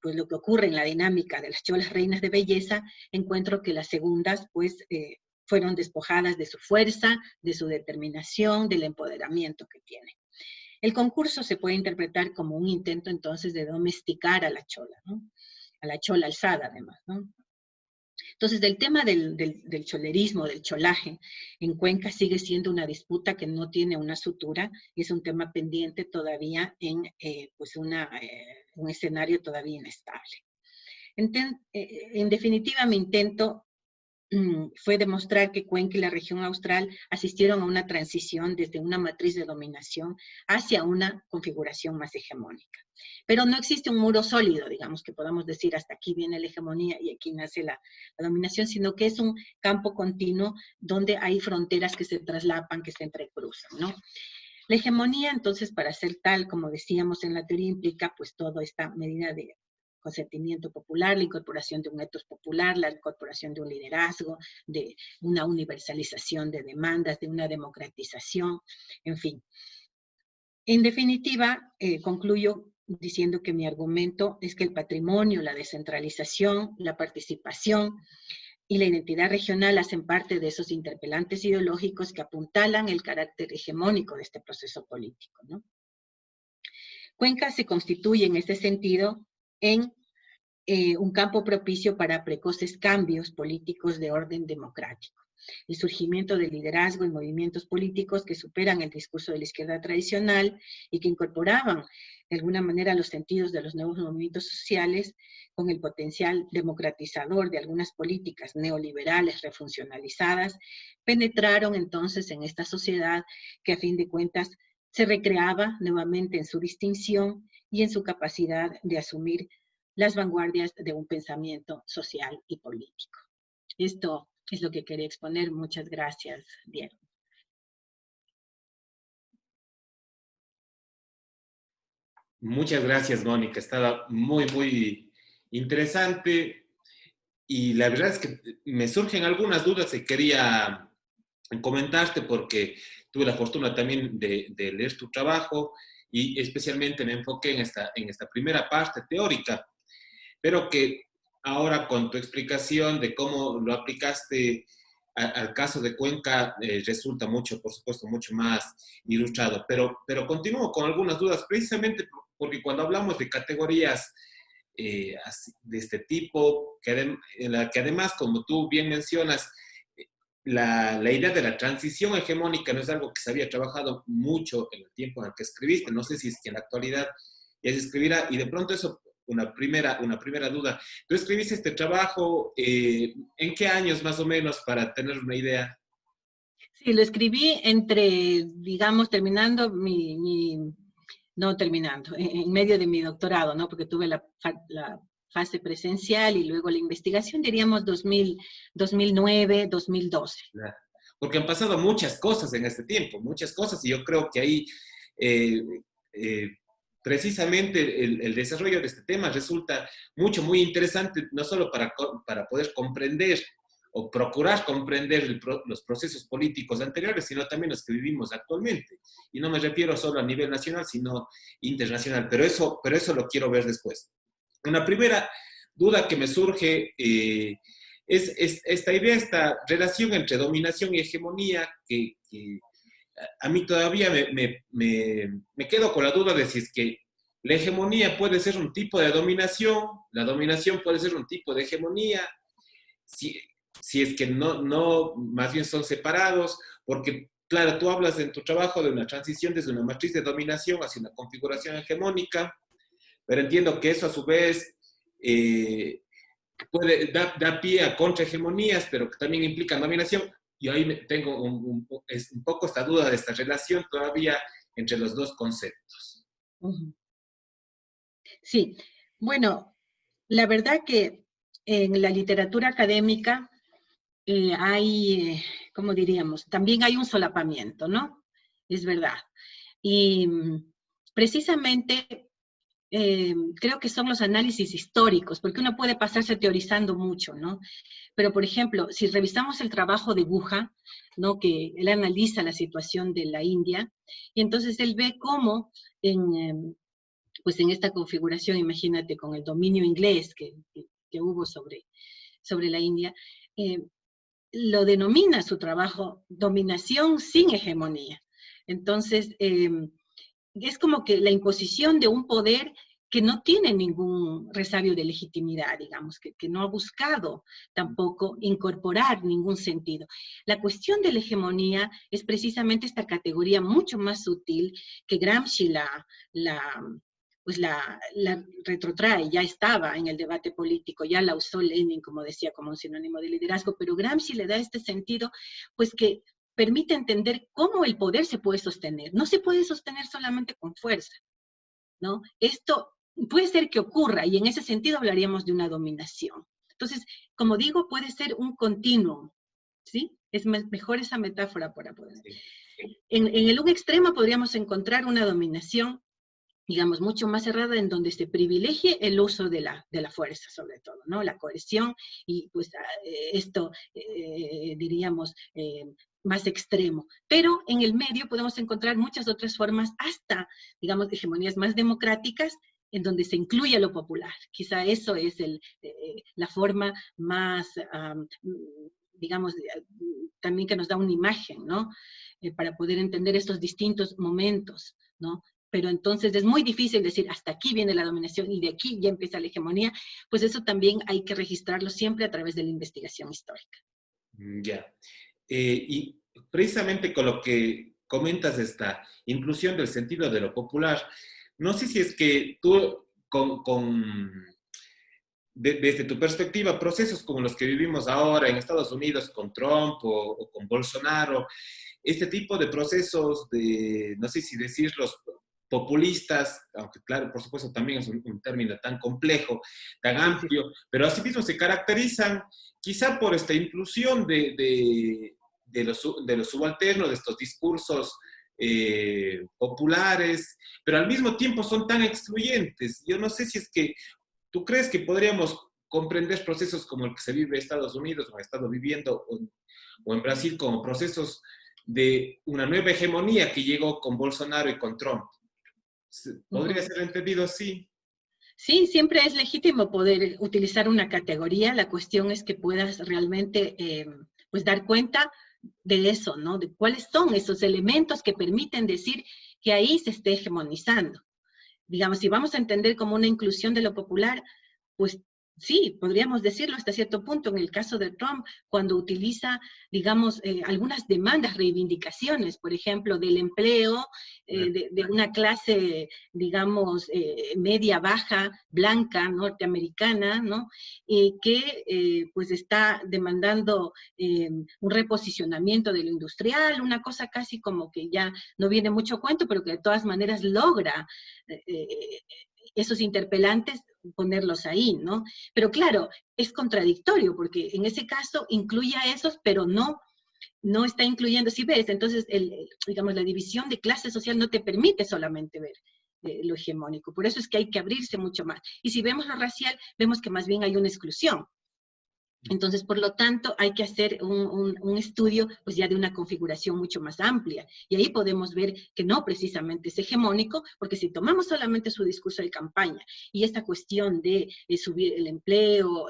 pues lo que ocurre en la dinámica de las cholas reinas de belleza, encuentro que las segundas pues fueron despojadas de su fuerza, de su determinación, del empoderamiento que tienen. El concurso se puede interpretar como un intento entonces de domesticar a la chola, ¿no?, a la chola alzada además, ¿no? Entonces, del tema del cholerismo, del cholaje, en Cuenca sigue siendo una disputa que no tiene una sutura, y es un tema pendiente todavía en pues un escenario todavía inestable. En definitiva, mi intento fue demostrar que Cuenca y la región austral asistieron a una transición desde una matriz de dominación hacia una configuración más hegemónica. Pero no existe un muro sólido, digamos, que podamos decir hasta aquí viene la hegemonía y aquí nace la dominación, sino que es un campo continuo donde hay fronteras que se traslapan, que se entrecruzan, ¿no? La hegemonía, entonces, para ser tal, como decíamos en la teoría, implica pues toda esta medida de consentimiento popular, la incorporación de un etos popular, la incorporación de un liderazgo, de una universalización de demandas, de una democratización, en fin. En definitiva, concluyo diciendo que mi argumento es que el patrimonio, la descentralización, la participación y la identidad regional hacen parte de esos interpelantes ideológicos que apuntalan el carácter hegemónico de este proceso político, ¿no? Cuenca se constituye en este sentido en un campo propicio para precoces cambios políticos de orden democrático. El surgimiento del liderazgo y movimientos políticos que superan el discurso de la izquierda tradicional y que incorporaban de alguna manera los sentidos de los nuevos movimientos sociales con el potencial democratizador de algunas políticas neoliberales refuncionalizadas, penetraron entonces en esta sociedad que a fin de cuentas se recreaba nuevamente en su distinción y en su capacidad de asumir las vanguardias de un pensamiento social y político. Esto es lo que quería exponer. Muchas gracias, Diego. Muchas gracias, Mónica. Estaba muy interesante y la verdad es que me surgen algunas dudas y quería comentarte porque tuve la fortuna también de leer tu trabajo y especialmente me enfoqué en esta primera parte teórica, pero que ahora con tu explicación de cómo lo aplicaste al caso de Cuenca resulta mucho, por supuesto, mucho más ilustrado. Pero continúo con algunas dudas, precisamente porque cuando hablamos de categorías de este tipo, en la que además, como tú bien mencionas, la idea de la transición hegemónica no es algo que se había trabajado mucho en el tiempo en el que escribiste. No sé si es que en la actualidad ya se escribirá, y de pronto eso, una primera duda. Tú escribiste este trabajo, ¿en qué años más o menos para tener una idea? Sí, lo escribí entre, digamos, terminando no terminando, en medio de mi doctorado, ¿no? Porque tuve la fase presencial y luego la investigación, diríamos 2009, 2012. Porque han pasado muchas cosas en este tiempo, muchas cosas, y yo creo que ahí eh, eh, precisamente el desarrollo de este tema resulta muy interesante, no solo para poder comprender o procurar comprender los procesos políticos anteriores, sino también los que vivimos actualmente. Y no me refiero solo a nivel nacional, sino internacional, pero eso lo quiero ver después. Una primera duda que me surge es esta idea, esta relación entre dominación y hegemonía, que a mí todavía me quedo con la duda de si es que la hegemonía puede ser un tipo de dominación, la dominación puede ser un tipo de hegemonía, si es que no, más bien son separados, porque, claro, tú hablas en tu trabajo de una transición desde una matriz de dominación hacia una configuración hegemónica, pero entiendo que eso a su vez da pie a contrahegemonías, pero que también implican dominación. Y ahí tengo un poco esta duda de esta relación todavía entre los dos conceptos. Sí, bueno, la verdad que en la literatura académica hay, ¿cómo diríamos? También hay un solapamiento, ¿no? Es verdad. Y precisamente creo que son los análisis históricos, porque uno puede pasarse teorizando mucho, ¿no? Pero, por ejemplo, si revisamos el trabajo de Guha, ¿no? Que él analiza la situación de la India, y entonces él ve cómo pues en esta configuración, imagínate, con el dominio inglés que hubo sobre la India, lo denomina su trabajo dominación sin hegemonía. Entonces, es como que la imposición de un poder que no tiene ningún resabio de legitimidad, digamos, que no ha buscado tampoco incorporar ningún sentido. La cuestión de la hegemonía es precisamente esta categoría mucho más sutil que Gramsci la retrotrae, ya estaba en el debate político, ya la usó Lenin, como decía, como un sinónimo de liderazgo, pero Gramsci le da este sentido, pues que permite entender cómo el poder se puede sostener. No se puede sostener solamente con fuerza, ¿no? Esto puede ser que ocurra, y en ese sentido hablaríamos de una dominación. Entonces, como digo, puede ser un continuum, ¿sí? Es mejor esa metáfora para poder. En un extremo podríamos encontrar una dominación digamos, mucho más cerrada, en donde se privilegie el uso de la fuerza, sobre todo, ¿no? La coerción y, pues, esto, diríamos, más extremo. Pero en el medio podemos encontrar muchas otras formas, hasta, digamos, hegemonías más democráticas, en donde se incluye lo popular. Quizá eso es la forma más, digamos, también que nos da una imagen, ¿no? Para poder entender estos distintos momentos, ¿no? Pero entonces es muy difícil decir, hasta aquí viene la dominación y de aquí ya empieza la hegemonía, pues eso también hay que registrarlo siempre a través de la investigación histórica. Ya. Y precisamente con lo que comentas, esta inclusión del sentido de lo popular, no sé si es que tú, desde tu perspectiva, procesos como los que vivimos ahora en Estados Unidos con Trump o con Bolsonaro, este tipo de procesos de, no sé si decirlos, populistas, aunque claro, por supuesto también es un término tan complejo, tan Sí, sí, amplio, pero asimismo se caracterizan quizá por esta inclusión de los subalternos, de estos discursos populares, pero al mismo tiempo son tan excluyentes. Yo no sé si es que tú crees que podríamos comprender procesos como el que se vive en Estados Unidos o ha estado viviendo o en Brasil como procesos de una nueva hegemonía que llegó con Bolsonaro y con Trump. ¿Podría Ujú. ser entendido así? Sí, siempre es legítimo poder utilizar una categoría. La cuestión es que puedas realmente, pues, dar cuenta de eso, ¿no? De cuáles son esos elementos que permiten decir que ahí se esté hegemonizando. Digamos, si vamos a entender como una inclusión de lo popular, pues sí, podríamos decirlo hasta cierto punto en el caso de Trump, cuando utiliza, digamos, algunas demandas, reivindicaciones, por ejemplo, del empleo, de una clase, digamos, media, baja, blanca, norteamericana, ¿no? Que pues está demandando un reposicionamiento de lo industrial, una cosa casi como que ya no viene mucho a cuento, pero que de todas maneras logra esos interpelantes ponerlos ahí, ¿no? Pero claro, es contradictorio, porque en ese caso incluye a esos, pero no está incluyendo, si ves, entonces, digamos, la división de clase social no te permite solamente ver lo hegemónico, por eso es que hay que abrirse mucho más. Y si vemos lo racial, vemos que más bien hay una exclusión. Entonces, por lo tanto, hay que hacer un estudio pues ya de una configuración mucho más amplia. Y ahí podemos ver que no precisamente es hegemónico, porque si tomamos solamente su discurso de campaña y esta cuestión de subir el empleo,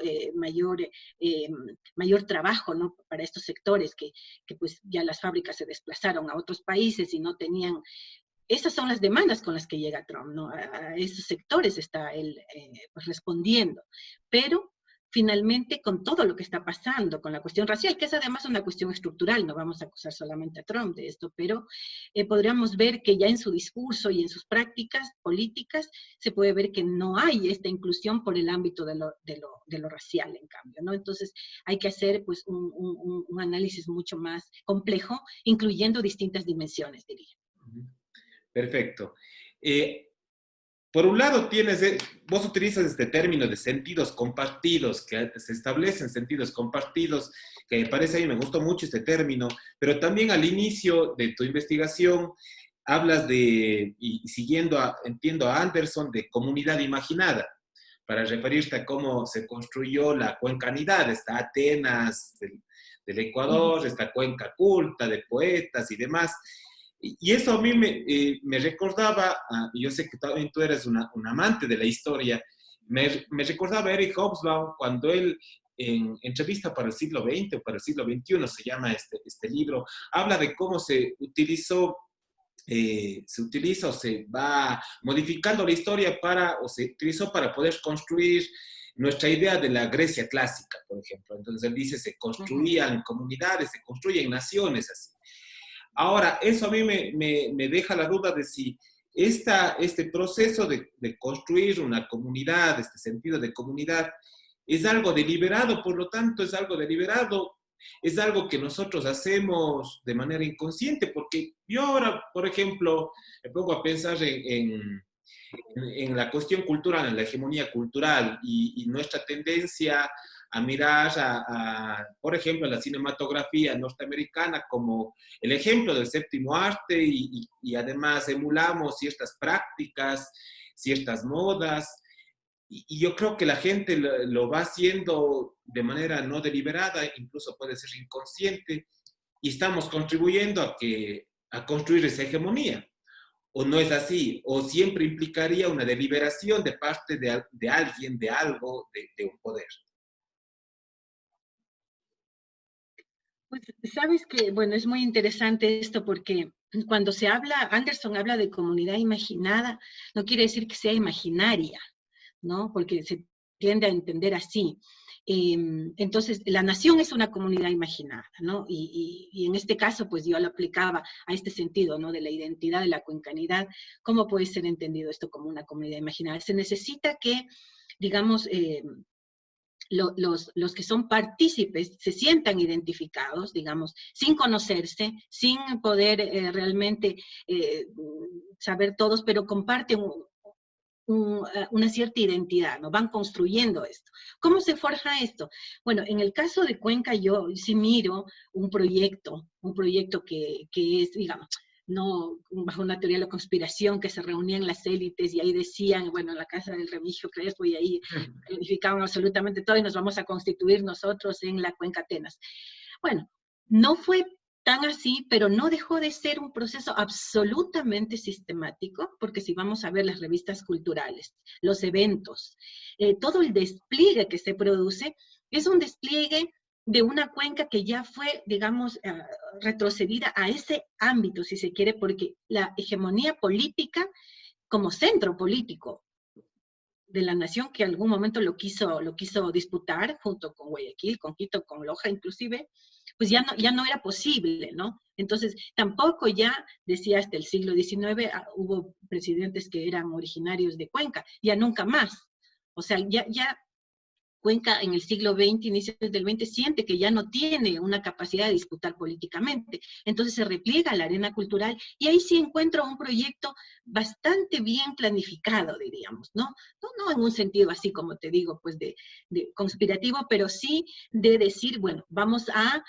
mayor trabajo, ¿no? Para estos sectores que pues ya las fábricas se desplazaron a otros países y no tenían. Esas son las demandas con las que llega Trump, ¿no? A esos sectores está él pues respondiendo. Pero finalmente, con todo lo que está pasando, con la cuestión racial, que es además una cuestión estructural, no vamos a acusar solamente a Trump de esto, pero podríamos ver que ya en su discurso y en sus prácticas políticas se puede ver que no hay esta inclusión por el ámbito de lo racial, en cambio, ¿no? Entonces hay que hacer pues un análisis mucho más complejo, incluyendo distintas dimensiones, diría. Perfecto. Eh, por un lado, vos utilizas este término de sentidos compartidos, que se establecen sentidos compartidos, que me parece a mí, me gustó mucho este término, pero también al inicio de tu investigación hablas y siguiendo, entiendo a Anderson, de comunidad imaginada, para referirte a cómo se construyó la cuencanidad, esta Atenas del Ecuador, esta cuenca culta de poetas y demás. Y eso a mí me recordaba, yo sé que también tú eres un amante de la historia, me recordaba a Eric Hobsbawm cuando él en entrevista para el siglo XX o para el siglo XXI, se llama este libro, habla de cómo se utiliza o se va modificando la historia o se utilizó para poder construir nuestra idea de la Grecia clásica, por ejemplo. Entonces él dice, se construían comunidades, se construyen naciones así. Ahora, eso a mí me deja la duda de si este proceso de construir una comunidad, este sentido de comunidad, es algo deliberado, por lo tanto, es algo deliberado, es algo que nosotros hacemos de manera inconsciente, porque yo ahora, por ejemplo, me pongo a pensar en la cuestión cultural, en la hegemonía cultural y nuestra tendencia a mirar, por ejemplo, a la cinematografía norteamericana como el ejemplo del séptimo arte y además emulamos ciertas prácticas, ciertas modas. Y yo creo que la gente lo va haciendo de manera no deliberada, incluso puede ser inconsciente, y estamos contribuyendo a construir esa hegemonía. ¿O no es así? ¿O siempre implicaría una deliberación de parte de alguien, de algo, de un poder? Pues sabes que, bueno, es muy interesante esto porque cuando se habla, Anderson habla de comunidad imaginada, no quiere decir que sea imaginaria, ¿no? Porque se tiende a entender así. Entonces, la nación es una comunidad imaginada, ¿no? Y en este caso, pues yo lo aplicaba a este sentido, ¿no? De la identidad, de la cuencanidad. ¿Cómo puede ser entendido esto como una comunidad imaginada? Se necesita que, digamos, los que son partícipes se sientan identificados, digamos, sin conocerse, sin poder realmente saber todos, pero comparten una cierta identidad, ¿no? Van construyendo esto. ¿Cómo se forja esto? Bueno, en el caso de Cuenca yo sí miro un proyecto que es, digamos, no bajo una teoría de la conspiración, que se reunían las élites y ahí decían, bueno, en la casa del Remigio Crespo y ahí calificaban absolutamente todo y nos vamos a constituir nosotros en la Cuenca Atenas. Bueno, no fue tan así, pero no dejó de ser un proceso absolutamente sistemático, porque si vamos a ver las revistas culturales, los eventos, todo el despliegue que se produce es un despliegue de una cuenca que ya fue, digamos, retrocedida a ese ámbito, si se quiere, porque la hegemonía política como centro político de la nación que en algún momento lo quiso disputar junto con Guayaquil, con Quito, con Loja inclusive, pues ya no era posible, ¿no? Entonces, tampoco ya, decía, hasta el siglo XIX hubo presidentes que eran originarios de Cuenca, ya nunca más. O sea, ya Cuenca en el siglo XX, inicios del XX, siente que ya no tiene una capacidad de disputar políticamente. Entonces se repliega a la arena cultural y ahí sí encuentro un proyecto bastante bien planificado, diríamos, ¿no? No en un sentido así como te digo, pues de conspirativo, pero sí de decir, bueno, vamos a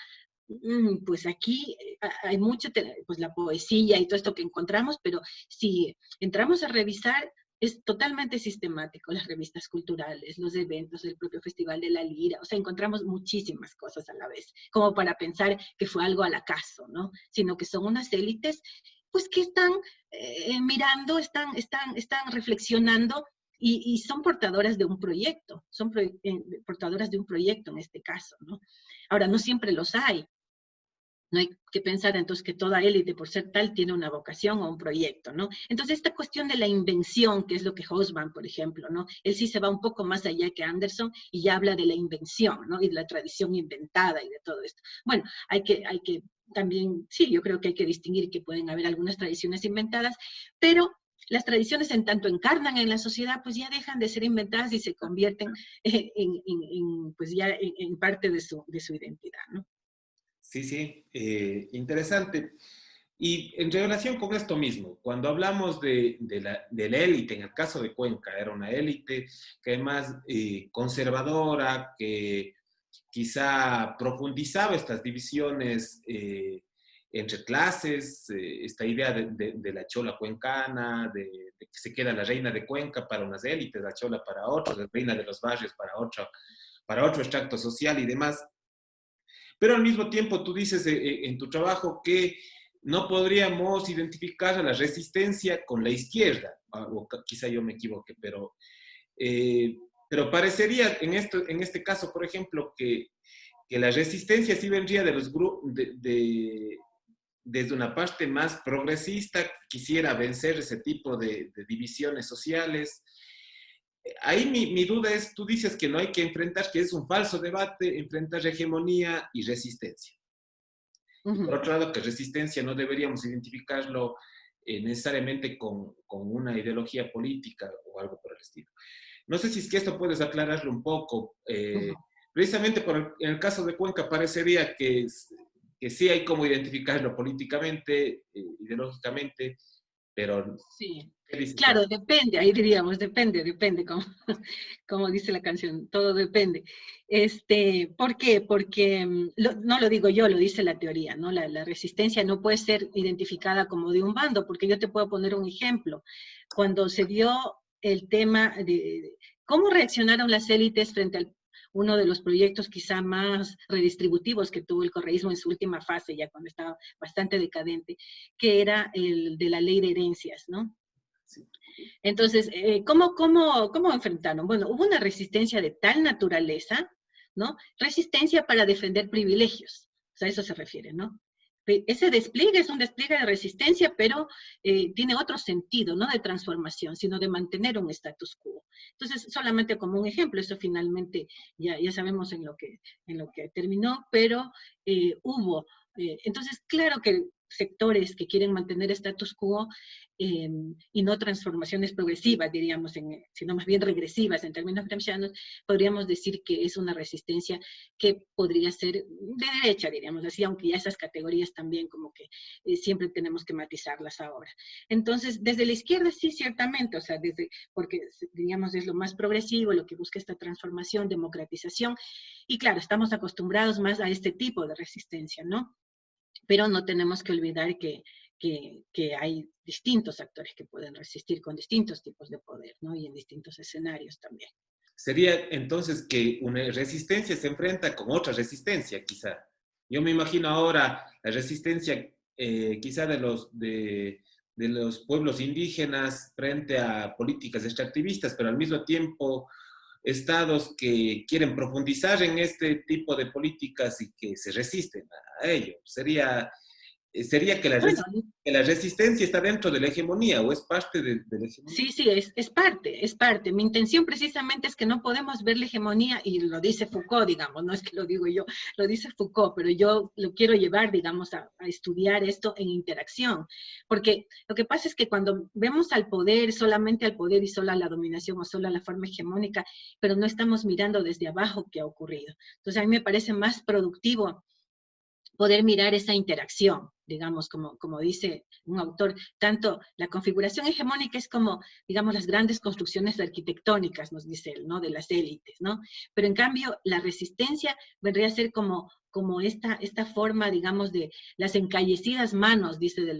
pues aquí hay mucho, pues la poesía y todo esto que encontramos, pero si entramos a revisar, es totalmente sistemático, las revistas culturales, los eventos, el propio Festival de la Lira, o sea, encontramos muchísimas cosas a la vez, como para pensar que fue algo al acaso, ¿no? Sino que son unas élites, pues que están mirando, están reflexionando y son portadoras de un proyecto, portadoras de un proyecto en este caso, ¿no? Ahora, no siempre los hay, no hay que pensar entonces que toda élite, por ser tal, tiene una vocación o un proyecto, ¿no? Entonces, esta cuestión de la invención, que es lo que Hobsbawm, por ejemplo, ¿no? Él sí se va un poco más allá que Anderson y ya habla de la invención, ¿no? Y de la tradición inventada y de todo esto. Bueno, hay que también, sí, yo creo que hay que distinguir que pueden haber algunas tradiciones inventadas, pero las tradiciones en tanto encarnan en la sociedad, pues ya dejan de ser inventadas y se convierten pues ya en parte de su identidad, ¿no? Sí, sí, interesante. Y en relación con esto mismo, cuando hablamos de la élite, en el caso de Cuenca, era una élite que además conservadora, que quizá profundizaba estas divisiones entre clases, esta idea de la chola cuencana, de que se queda la reina de Cuenca para unas élites, la chola para otros, la reina de los barrios para otro extracto social y demás. Pero al mismo tiempo tú dices en tu trabajo que no podríamos identificar a la resistencia con la izquierda, o quizá yo me equivoque, pero parecería en este caso, por ejemplo, que la resistencia sí vendría de los grupos, desde una parte más progresista, que quisiera vencer ese tipo de divisiones sociales. Ahí mi duda es, tú dices que no hay que enfrentar, que es un falso debate, enfrentar hegemonía y resistencia. Y por otro lado, que resistencia no deberíamos identificarlo necesariamente con una ideología política o algo por el estilo. No sé si es que esto puedes aclararlo un poco. Precisamente en el caso de Cuenca parecería que sí hay cómo identificarlo políticamente, ideológicamente, pero Sí, ¿qué dices tú? claro, depende, ahí diríamos, depende, como, como dice la canción, todo depende. ¿Por qué? Porque no lo digo yo, lo dice la teoría, ¿no? La resistencia no puede ser identificada como de un bando, porque yo te puedo poner un ejemplo. Cuando se dio el tema de cómo reaccionaron las élites frente a uno de los proyectos quizá más redistributivos que tuvo el correísmo en su última fase, ya cuando estaba bastante decadente, que era el de la ley de herencias, ¿no? Sí. Entonces, ¿cómo enfrentaron? Bueno, hubo una resistencia de tal naturaleza, ¿no? Resistencia para defender privilegios, o sea, a eso se refiere, ¿no? Ese despliegue es un despliegue de resistencia, pero tiene otro sentido, no de transformación, sino de mantener un status quo. Entonces, solamente como un ejemplo, eso finalmente ya sabemos en lo que terminó, pero hubo. Entonces, claro que sectores que quieren mantener status quo y no transformaciones progresivas, diríamos, sino más bien regresivas en términos gramscianos, podríamos decir que es una resistencia que podría ser de derecha, diríamos así, aunque ya esas categorías también como que siempre tenemos que matizarlas ahora. Entonces, desde la izquierda sí, ciertamente, o sea, porque diríamos es lo más progresivo, lo que busca esta transformación, democratización, y claro, estamos acostumbrados más a este tipo de resistencia, ¿no? Pero no tenemos que olvidar que hay distintos actores que pueden resistir con distintos tipos de poder, ¿no? Y en distintos escenarios también. Sería entonces que una resistencia se enfrenta con otra resistencia, quizá. Yo me imagino ahora la resistencia quizá de los pueblos indígenas frente a políticas extractivistas, pero al mismo tiempo estados que quieren profundizar en este tipo de políticas y que se resisten a ello. Sería Bueno, que la resistencia está dentro de la hegemonía o es parte de la hegemonía. sí, es parte, es parte. Mi intención precisamente es que no podemos ver la hegemonía, y lo dice Foucault, digamos, no es que lo digo yo, lo dice Foucault, pero yo lo quiero llevar, digamos, a estudiar esto en interacción. Porque lo que pasa es que cuando vemos al poder, solamente al poder y solo a la dominación o solo a la forma hegemónica, pero no estamos mirando desde abajo qué ha ocurrido. Entonces a mí me parece más productivo poder mirar esa interacción, digamos, como dice un autor, tanto la configuración hegemónica es como, digamos, las grandes construcciones arquitectónicas, nos dice él, ¿no? De las élites, ¿no? Pero en cambio, la resistencia vendría a ser como esta forma, digamos, de las encallecidas manos, dice, de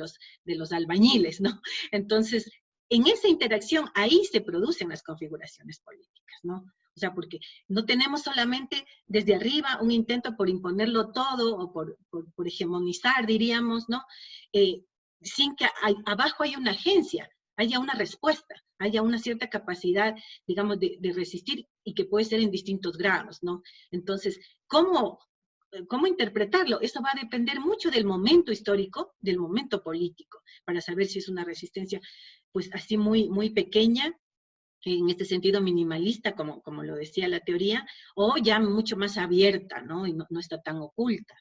los albañiles, ¿no? Entonces, en esa interacción, ahí se producen las configuraciones políticas, ¿no? O sea, porque no tenemos solamente desde arriba un intento por imponerlo todo o por hegemonizar, diríamos, ¿no? Sin que abajo haya una agencia, haya una respuesta, haya una cierta capacidad, digamos, de resistir y que puede ser en distintos grados, ¿no? Entonces, ¿cómo interpretarlo? Eso va a depender mucho del momento histórico, del momento político, para saber si es una resistencia, pues así muy pequeña, en este sentido minimalista, como lo decía la teoría, o ya mucho más abierta, ¿no? Y no está tan oculta.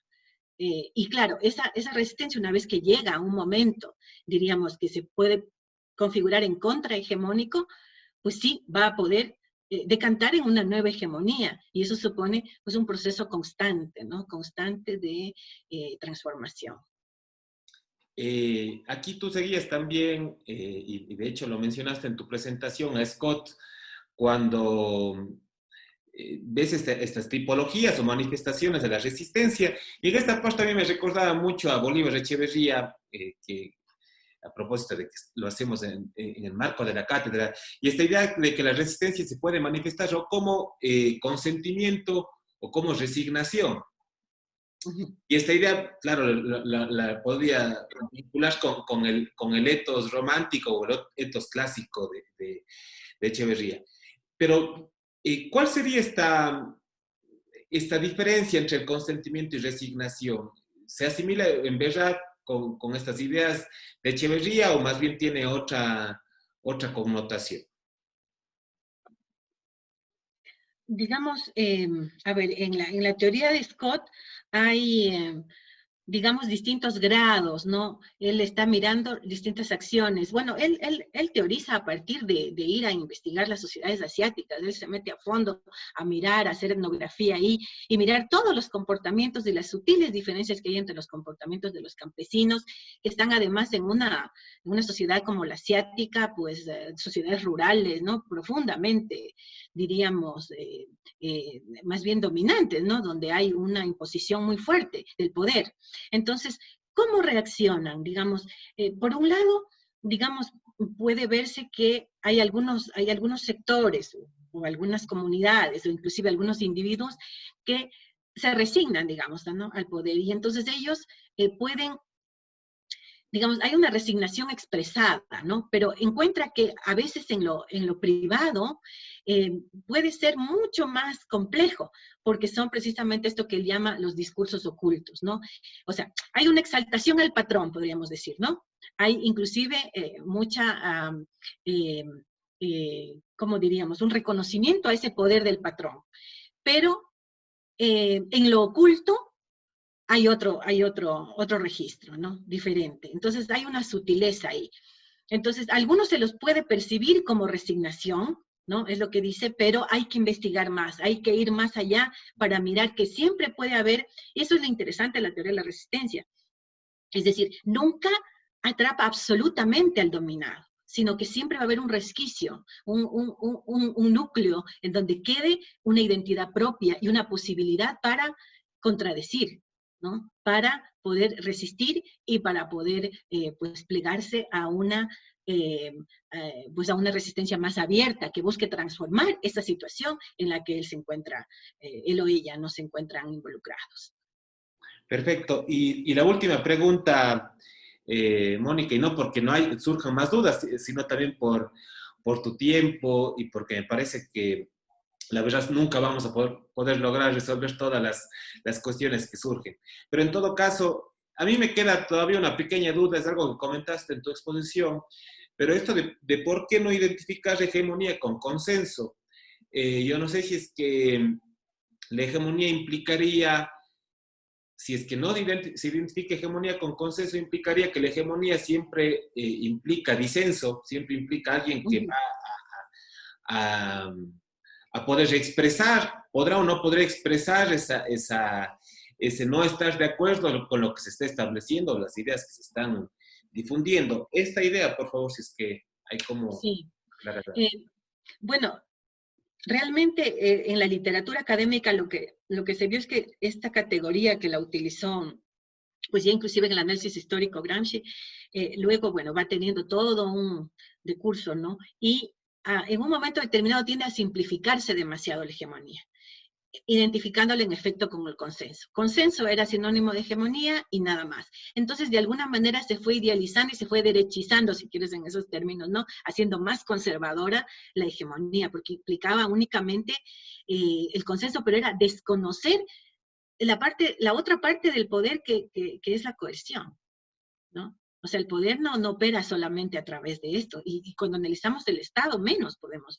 Y claro, esa resistencia, una vez que llega a un momento, diríamos, que se puede configurar en contrahegemónico, pues sí, va a poder decantar en una nueva hegemonía. Y eso supone pues un proceso constante, ¿no? Constante de transformación. Aquí tú seguías también, y de hecho lo mencionaste en tu presentación, a Scott, cuando ves estas tipologías o manifestaciones de la resistencia. Y en esta parte también me recordaba mucho a Bolívar Echeverría, que a propósito de que lo hacemos en el marco de la cátedra, y esta idea de que la resistencia se puede manifestar o como consentimiento o como resignación. Ujú. Y esta idea, claro, la podría vincular con el etos romántico o el etos clásico de Echeverría. Pero, ¿cuál sería esta diferencia entre el consentimiento y resignación? ¿Se asimila en verdad con estas ideas de Echeverría o más bien tiene otra connotación? Digamos, a ver, en la teoría de Scott hay digamos, distintos grados, ¿no? Él está mirando distintas acciones. Bueno, él teoriza a partir de ir a investigar las sociedades asiáticas, él se mete a fondo a mirar, a hacer etnografía ahí, y mirar todos los comportamientos y las sutiles diferencias que hay entre los comportamientos de los campesinos, que están además en una sociedad como la asiática, pues sociedades rurales, ¿no? Profundamente, diríamos, más bien dominantes, ¿no? Donde hay una imposición muy fuerte del poder. Entonces, ¿cómo reaccionan? Digamos, por un lado, digamos, puede verse que hay algunos sectores o algunas comunidades o inclusive algunos individuos que se resignan, digamos, ¿no? Al poder, y entonces ellos pueden, digamos, hay una resignación expresada, ¿no? Pero encuentra que a veces en lo privado puede ser mucho más complejo, porque son precisamente esto que él llama los discursos ocultos, ¿no? O sea, hay una exaltación al patrón, podríamos decir, ¿no? Hay inclusive mucha, ¿cómo diríamos? Un reconocimiento a ese poder del patrón. Pero en lo oculto hay otro registro, ¿no? Diferente. Entonces hay una sutileza ahí. Entonces, a algunos se los puede percibir como resignación, ¿no? Es lo que dice, pero hay que investigar más, hay que ir más allá para mirar que siempre puede haber, y eso es lo interesante de la teoría de la resistencia, es decir, nunca atrapa absolutamente al dominado, sino que siempre va a haber un resquicio, un núcleo en donde quede una identidad propia y una posibilidad para contradecir, ¿no? Para poder resistir y para poder pues plegarse a pues a una resistencia más abierta que busque transformar esa situación en la que él se encuentra, él o ella no se encuentran involucrados. Perfecto. Y la última pregunta, Mónica, y no porque surjan más dudas, sino también por tu tiempo y porque me parece que la verdad nunca vamos a poder lograr resolver todas las cuestiones que surgen. Pero en todo caso, a mí me queda todavía una pequeña duda, es algo que comentaste en tu exposición, pero esto de por qué no identificar hegemonía con consenso. Yo no sé si es que la hegemonía implicaría, si es que no se identifica hegemonía con consenso, implicaría que la hegemonía siempre implica disenso, siempre implica alguien que va a, a poder expresar, podrá o no podrá expresar ese no estar de acuerdo con lo que se está estableciendo, las ideas que se están difundiendo. Esta idea, por favor, si es que hay como Sí. aclarar. Bueno, realmente en la literatura académica lo que se vio es que esta categoría que la utilizó, pues ya inclusive en el análisis histórico Gramsci, luego, bueno, va teniendo todo un decurso, ¿no? Y en un momento determinado tiende a simplificarse demasiado la hegemonía, identificándole en efecto con el consenso. Consenso era sinónimo de hegemonía y nada más. Entonces, de alguna manera se fue idealizando y se fue derechizando, si quieres, en esos términos, ¿no? Haciendo más conservadora la hegemonía, porque implicaba únicamente el consenso, pero era desconocer la otra parte del poder que es la coerción, ¿no? O sea, el poder no opera solamente a través de esto, y cuando analizamos el Estado, menos podemos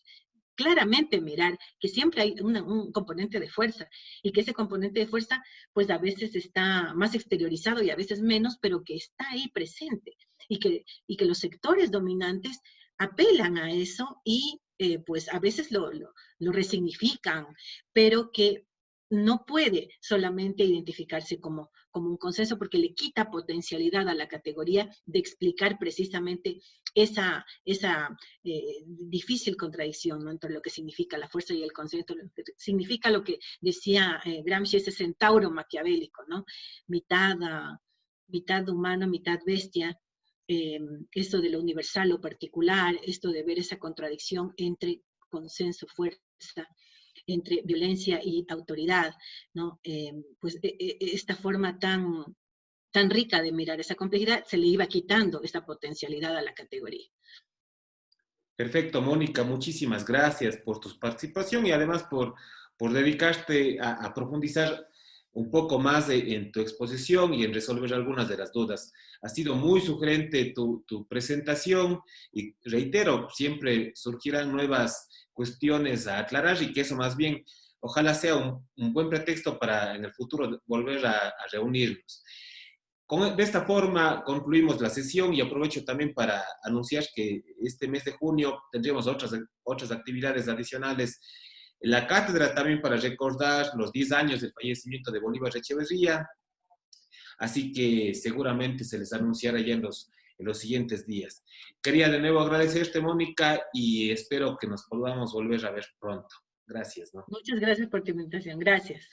claramente mirar que siempre hay un componente de fuerza, y que ese componente de fuerza, pues a veces está más exteriorizado y a veces menos, pero que está ahí presente, y que los sectores dominantes apelan a eso y pues a veces lo resignifican, pero que no puede solamente identificarse como un consenso, porque le quita potencialidad a la categoría de explicar precisamente esa difícil contradicción, ¿no? Entre lo que significa la fuerza y el consenso, lo que significa lo que decía Gramsci, ese centauro maquiavélico, ¿no? Mitad humano, mitad bestia, esto de lo universal, lo particular, esto de ver esa contradicción entre consenso, fuerza, entre violencia y autoridad, ¿no? Pues esta forma tan rica de mirar esa complejidad se le iba quitando esa potencialidad a la categoría. Perfecto, Mónica, muchísimas gracias por tu participación y además por dedicarte a profundizar un poco más en tu exposición y en resolver algunas de las dudas. Ha sido muy sugerente tu presentación y reitero, siempre surgirán nuevas cuestiones a aclarar y que eso más bien ojalá sea un buen pretexto para en el futuro volver a reunirnos. De esta forma concluimos la sesión y aprovecho también para anunciar que este mes de junio tendremos otras actividades adicionales en la cátedra, también para recordar los 10 años del fallecimiento de Bolívar Echeverría, así que seguramente se les anunciará ya en los siguientes días. Quería de nuevo agradecerte, Mónica, y espero que nos podamos volver a ver pronto. Gracias, ¿no? Muchas gracias por tu invitación. Gracias.